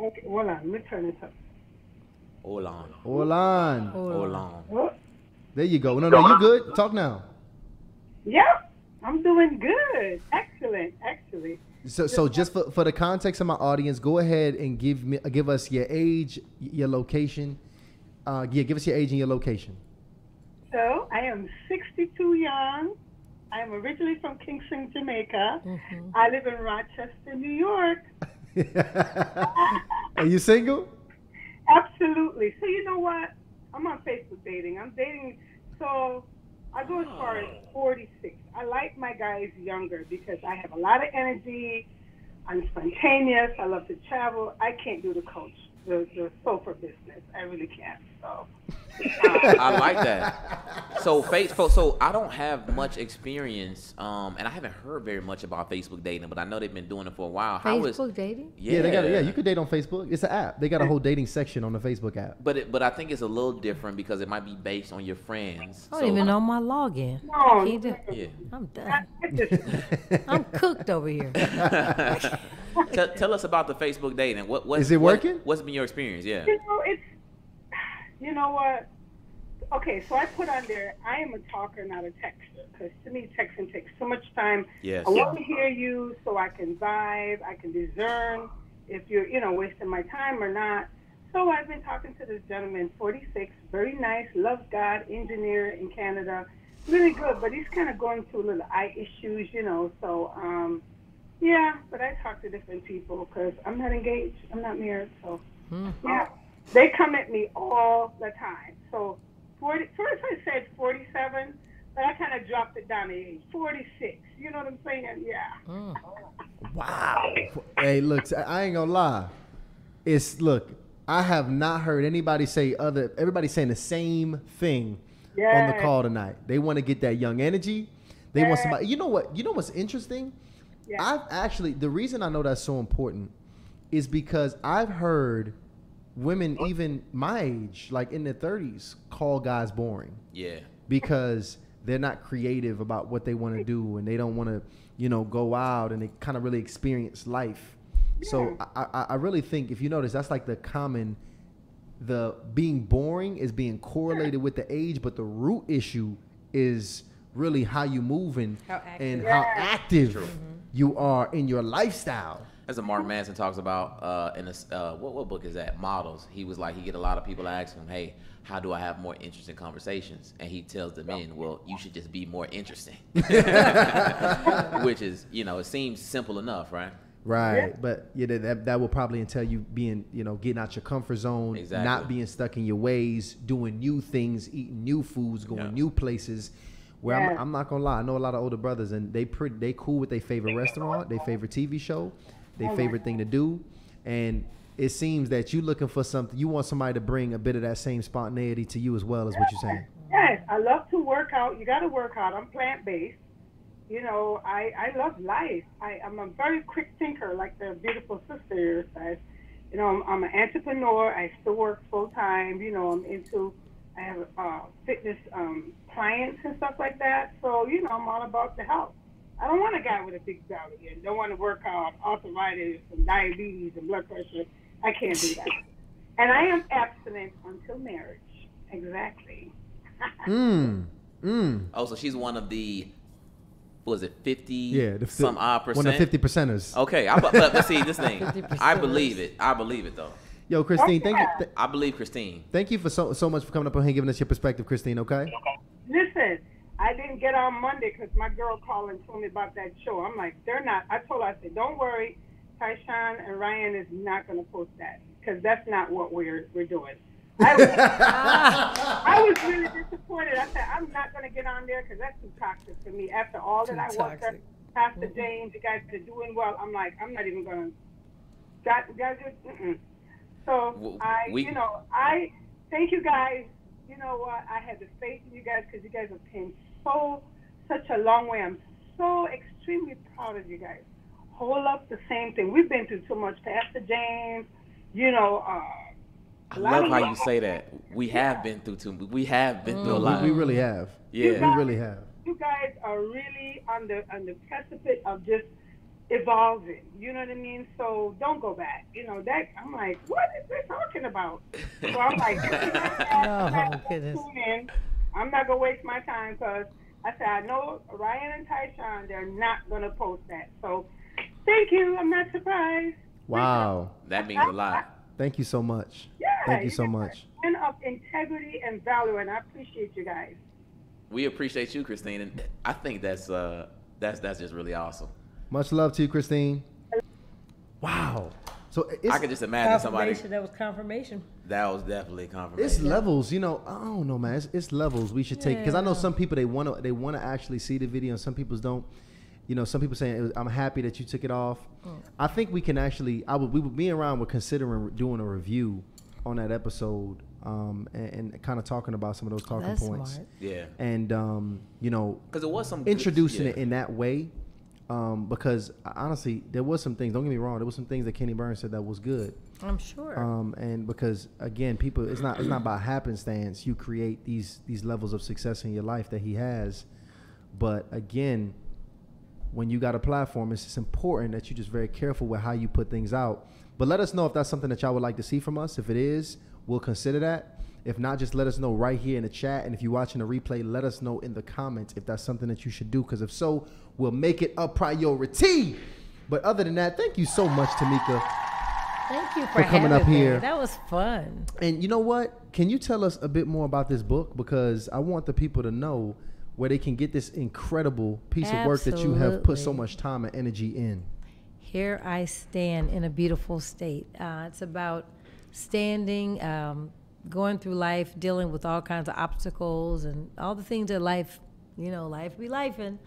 Okay, hold on. Let me turn this up. Hold on. Hold on. Hold on. Oh, There you go. No, you good. Talk now. yep, I'm doing good. Excellent, actually. So just for the context of my audience, go ahead and give us your age, your location. Give us your age and your location. So I am 62 young. I am originally from Kingston, Jamaica. Mm-hmm. I live in Rochester, New York. Are you single? Absolutely. So you know what? I'm on Facebook dating. I'm dating. So I go as far as 46. I like my guys younger because I have a lot of energy. I'm spontaneous. I love to travel. I can't do the coach, the sofa business. I really can't. So. I like that. So I don't have much experience, and I haven't heard very much about Facebook dating, but I know they've been doing it for a while. Facebook dating? Yeah, they got it. Yeah, you could date on Facebook. It's an app. They got a whole dating section on the Facebook app. But I think it's a little different because it might be based on your friends. I don't even know my login. No, Can't do- Yeah. I'm done. I'm cooked over here. Tell us about the Facebook dating. What Is it working? What's been your experience? Yeah. You know what? Okay, so I put on there, I am a talker, not a texter, because to me, texting takes so much time. Yes. I want to hear you so I can vibe, I can discern if you're, wasting my time or not. So I've been talking to this gentleman, 46, very nice, loves God, engineer in Canada, really good, but he's kind of going through little eye issues, so, yeah, but I talk to different people because I'm not engaged, I'm not married, so, yeah. They come at me all the time. So first I said 47, but I kind of dropped it down to age 46. You know what I'm saying? Yeah. Wow. Hey, look, I ain't gonna lie. I have not heard anybody say everybody saying the same thing on the call tonight. They want to get that young energy. They want somebody. You know what's interesting? Yeah. The reason I know that's so important is because I've heard women even my age, like in their 30s, call guys boring. Yeah. Because they're not creative about what they want to do and they don't want to, go out and they kind of really experience life. Yeah. So I really think if you notice, that's like the being boring is being correlated with the age, but the root issue is really how you move and how active you are in your lifestyle. As Mark Manson talks about in this, what book is that? Models. He was like, he get a lot of people asking him, hey, how do I have more interesting conversations? And he tells the men, well, you should just be more interesting. Which is, it seems simple enough, right? Right. Yeah. But that will probably entail you being, getting out your comfort zone, Exactly. not being stuck in your ways, doing new things, eating new foods, going new places. Where I'm not gonna lie, I know a lot of older brothers and they cool with their favorite restaurant, their favorite TV show, their favorite thing to do, and it seems that you looking for something. You want somebody to bring a bit of that same spontaneity to you as well, is what you're saying. Yes, I love to work out. You got to work out. I'm plant-based. I love life. I'm a very quick thinker, like the beautiful sister here says. I'm an entrepreneur. I still work full-time. I have fitness clients and stuff like that. So, I'm all about the health. I don't want a guy with a big belly and don't want to work out arthritis and diabetes and blood pressure. I can't do that. And I am abstinent until marriage. Exactly. Oh, so she's one of the, what was it, 50 some odd percent? One of the 50 percenters. Okay, but see, this thing, I believe it. I believe it, though. Yo, Christine, thank you. I believe Christine. Thank you for so much for coming up on here and giving us your perspective, Christine, okay? Listen, I didn't get on Monday because my girl called and told me about that show. I'm like, they're not. I told her, I said, don't worry, Tysean and Ryan is not going to post that because that's not what we're doing. I was really disappointed. I said, I'm not going to get on there because that's too toxic for me. After all that I watched, Pastor James, you guys are doing well. I'm like, I'm not even going to. Guys, So I thank you guys. You know what? I had the faith in you guys because you guys have came such a long way. I'm so extremely proud of you guys. Hold up the same thing. We've been through so much. Pastor James, I love how you say that. We have been through a lot. We really have. Yeah, we really have. You guys are really on the precipice of just evolving. You know what I mean? So don't go back. That I'm like, what is they talking about? So I'm like, tune in. I'm not gonna waste my time because I said I know Ryan and Tysean, they're not gonna post that. So thank you. I'm not surprised. Wow. That means a lot. Thank you so much. Yeah. Thank you so much. Men of integrity and value, and I appreciate you guys. We appreciate you, Christine, and I think that's just really awesome. Much love to you, Christine. Wow. So I could just imagine somebody. That was confirmation. That was definitely confirmation. It's levels, I don't know, man. It's levels we should take because I know some people they want to actually see the video, and some people don't. Some people saying I'm happy that you took it off. I think we can actually. Me and Ron were considering doing a review on that episode, and kind of talking about some of those talking points. Smart. Yeah. And because it was some introducing it in that way. Because honestly, there was some things. Don't get me wrong. There was some things that Kenny Burns said that was good. I'm sure. And because again, people, it's not by happenstance you create these levels of success in your life that he has. But again, when you got a platform, it's just important that you're just very careful with how you put things out. But let us know if that's something that y'all would like to see from us. If it is, we'll consider that. If not, just let us know right here in the chat. And if you're watching the replay, let us know in the comments if that's something that you should do. Because if so, we'll make it a priority. But other than that, thank you so much, Tameka. Thank you for coming up here. That was fun. And you know what? Can you tell us a bit more about this book? Because I want the people to know where they can get this incredible piece of work that you have put so much time and energy in. Here I stand in a beautiful state. It's about standing, going through life, dealing with all kinds of obstacles and all the things that life be lifing.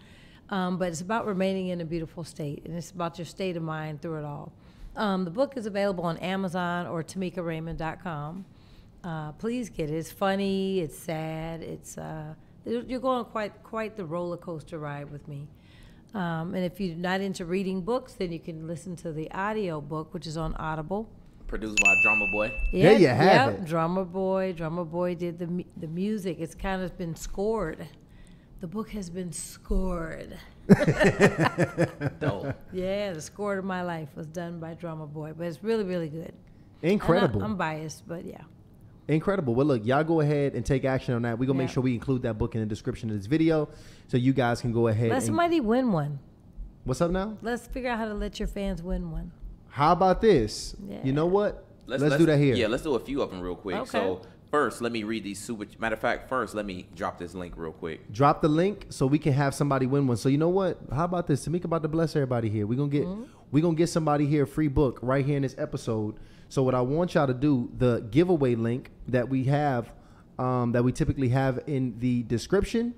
But it's about remaining in a beautiful state, and it's about your state of mind through it all. The book is available on Amazon or TamekaRaymond.com. Please get it. It's funny. It's sad. You're going quite the roller coaster ride with me. And if you're not into reading books, then you can listen to the audio book, which is on Audible. Produced by Drummer Boy. Yeah, there you have it. Drummer Boy did the music. It's kind of been scored. The book has been scored. Dope. Yeah, the score of my life was done by Drummer Boy, but it's really, really good. Incredible. I'm biased, but yeah. Incredible. Well, look, y'all go ahead and take action on that. We're going to make sure we include that book in the description of this video so you guys can go ahead Let somebody win one. What's up now? Let's figure out how to let your fans win one. How about this? Yeah. You know what? Let's do that here. Yeah, let's do a few of them real quick. Okay. So first, let me read these matter of fact, first, let me drop this link real quick. Drop the link so we can have somebody win one. So you know what? How about this? Tameka about to bless everybody here. We're gonna get somebody here a free book right here in this episode. So what I want y'all to do, the giveaway link that we have, that we typically have in the description,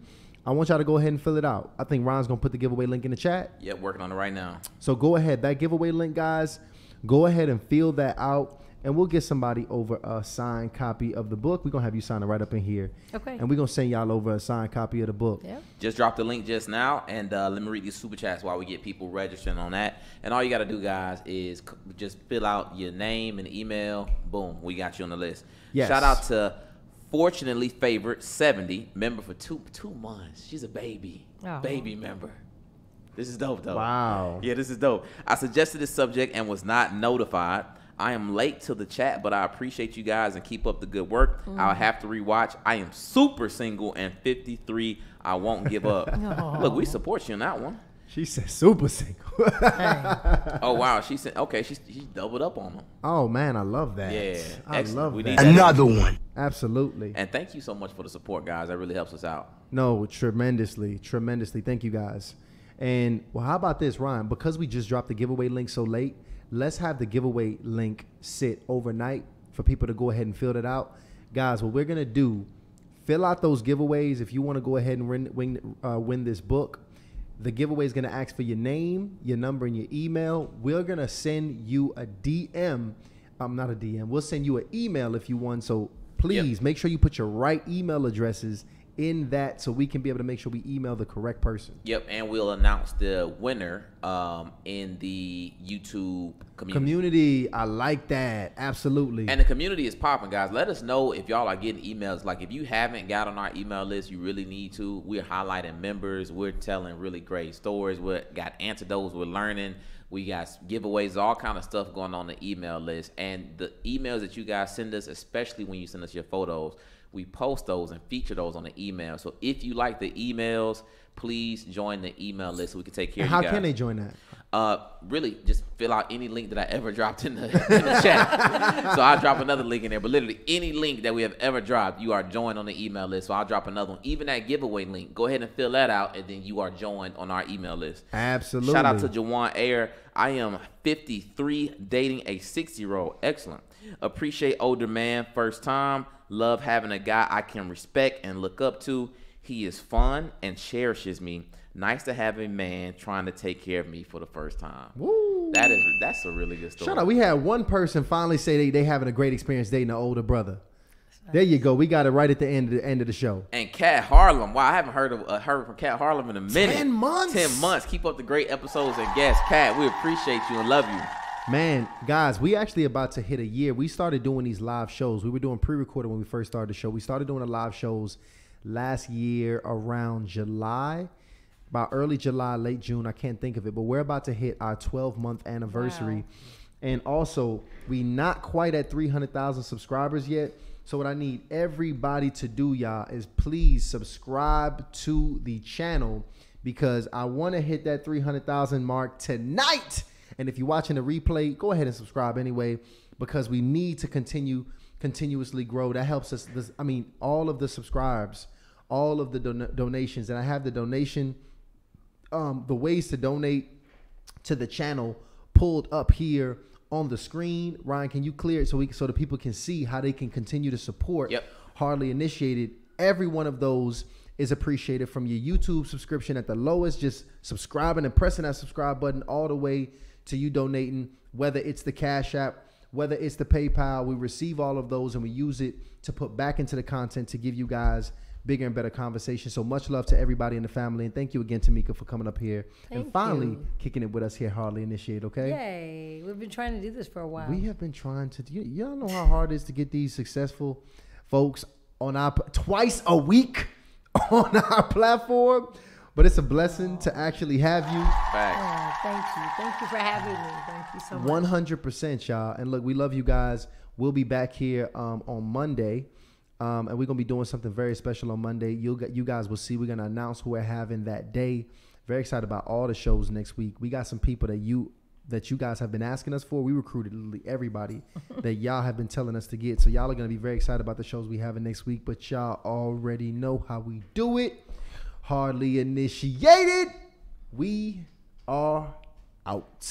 I want y'all to go ahead and fill it out. I think Ron's gonna put the giveaway link in the chat. Yep, working on it right now. So go ahead, that giveaway link, guys, go ahead and fill that out. And we'll get somebody over a signed copy of the book. We're going to have you sign it right up in here. Okay. And we're going to send y'all over a signed copy of the book. Yep. Just dropped the link just now. And let me read these super chats while we get people registering on that. And all you got to do, guys, is just fill out your name and email. Boom. We got you on the list. Yes. Shout out to Fortunately Favorite 70, member for two months. She's a baby. Oh. Baby member. This is dope, though. Wow. Yeah, this is dope. I suggested this subject and was not notified. I am late to the chat, but I appreciate you guys and keep up the good work. I'll have to rewatch. I am super single and 53. I won't give up. Look, we support you on that one. She said super single. Oh, wow. She said, okay, she doubled up on them. Oh, man, I love that. Yeah. I love We that. need that. Another one. Absolutely. And thank you so much for the support, guys. That really helps us out. No, tremendously. Thank you, guys. And, well, how about this, Ryan? Because we just dropped the giveaway link so late, let's have the giveaway link sit overnight for people to go ahead and fill it out. Guys, what we're going to do, fill out those giveaways. If you want to go ahead and win this book, the giveaway is going to ask for your name, your number, and your email. We're going to send you a DM. Not a DM. We'll send you an email if you want. So please make sure you put your right email addresses in that so we can be able to make sure we email the correct person. Yep, and we'll announce the winner in the YouTube community. I like that. Absolutely. And the community is popping, guys. Let us know if y'all are getting emails. Like, if you haven't got on our email list, you really need to. We're highlighting members. We're telling really great stories. We got antidotes. We're learning. We got giveaways, all kind of stuff going on the email list. And the emails that you guys send us, especially when you send us your photos, we post those and feature those on the email. So if you like the emails, please join the email list so we can take care of you guys. How can they join that? Really, just fill out any link that I ever dropped in the chat. So I'll drop another link in there. But literally, any link that we have ever dropped, you are joined on the email list. So I'll drop another one. Even that giveaway link, go ahead and fill that out, and then you are joined on our email list. Absolutely. Shout out to Jawan Ayer. I am 53, dating a 60-year-old. Excellent. Appreciate older man, first time. Love having a guy I can respect and look up to. He is fun and cherishes me. Nice to have a man trying to take care of me for the first time. Woo. That's a really good story. Shout out. We had one person finally say they having a great experience dating an older brother. There you go. We got it right at the end of the show. And Cat Harlem. Wow, I haven't heard from Cat Harlem in a minute. 10 months. 10 months. Keep up the great episodes and guests. Cat, we appreciate you and love you. Man, guys, we actually about to hit a year. We started doing these live shows. We were doing pre-recorded when we first started the show. We started doing the live shows last year around July, about early July, late June. I can't think of it, but we're about to hit our 12-month anniversary. Wow. And also, we not quite at 300,000 subscribers yet. So what I need everybody to do, y'all, is please subscribe to the channel because I want to hit that 300,000 mark tonight. And if you're watching the replay, go ahead and subscribe anyway because we need to continuously grow. That helps us. All of the subscribes, all of the donations, and I have the donation, the ways to donate to the channel pulled up here on the screen. Ryan, can you clear it so the people can see how they can continue to support Hardly Initiated? Every one of those is appreciated, from your YouTube subscription at the lowest, just subscribing and pressing that subscribe button, all the way to you donating, whether it's the Cash App, whether it's the PayPal. We receive all of those and we use it to put back into the content to give you guys bigger and better conversation. So much love to everybody in the family. And thank you again, Tameka, for coming up here and finally kicking it with us here, Hardly Initiate, okay? Yay. We've been trying to do this for a while. We have been trying to. Y'all know how hard it is to get these successful folks on our twice a week on our platform. But it's a blessing to actually have you. Thank you. Thank you for having me. Thank you so much. 100%, y'all. And look, we love you guys. We'll be back here on Monday. And we're going to be doing something very special on Monday. You guys will see. We're going to announce who we're having that day. Very excited about all the shows next week. We got some people that you guys have been asking us for. We recruited literally everybody that y'all have been telling us to get. So y'all are going to be very excited about the shows we having next week. But y'all already know how we do it. Hardly Initiated. We are out.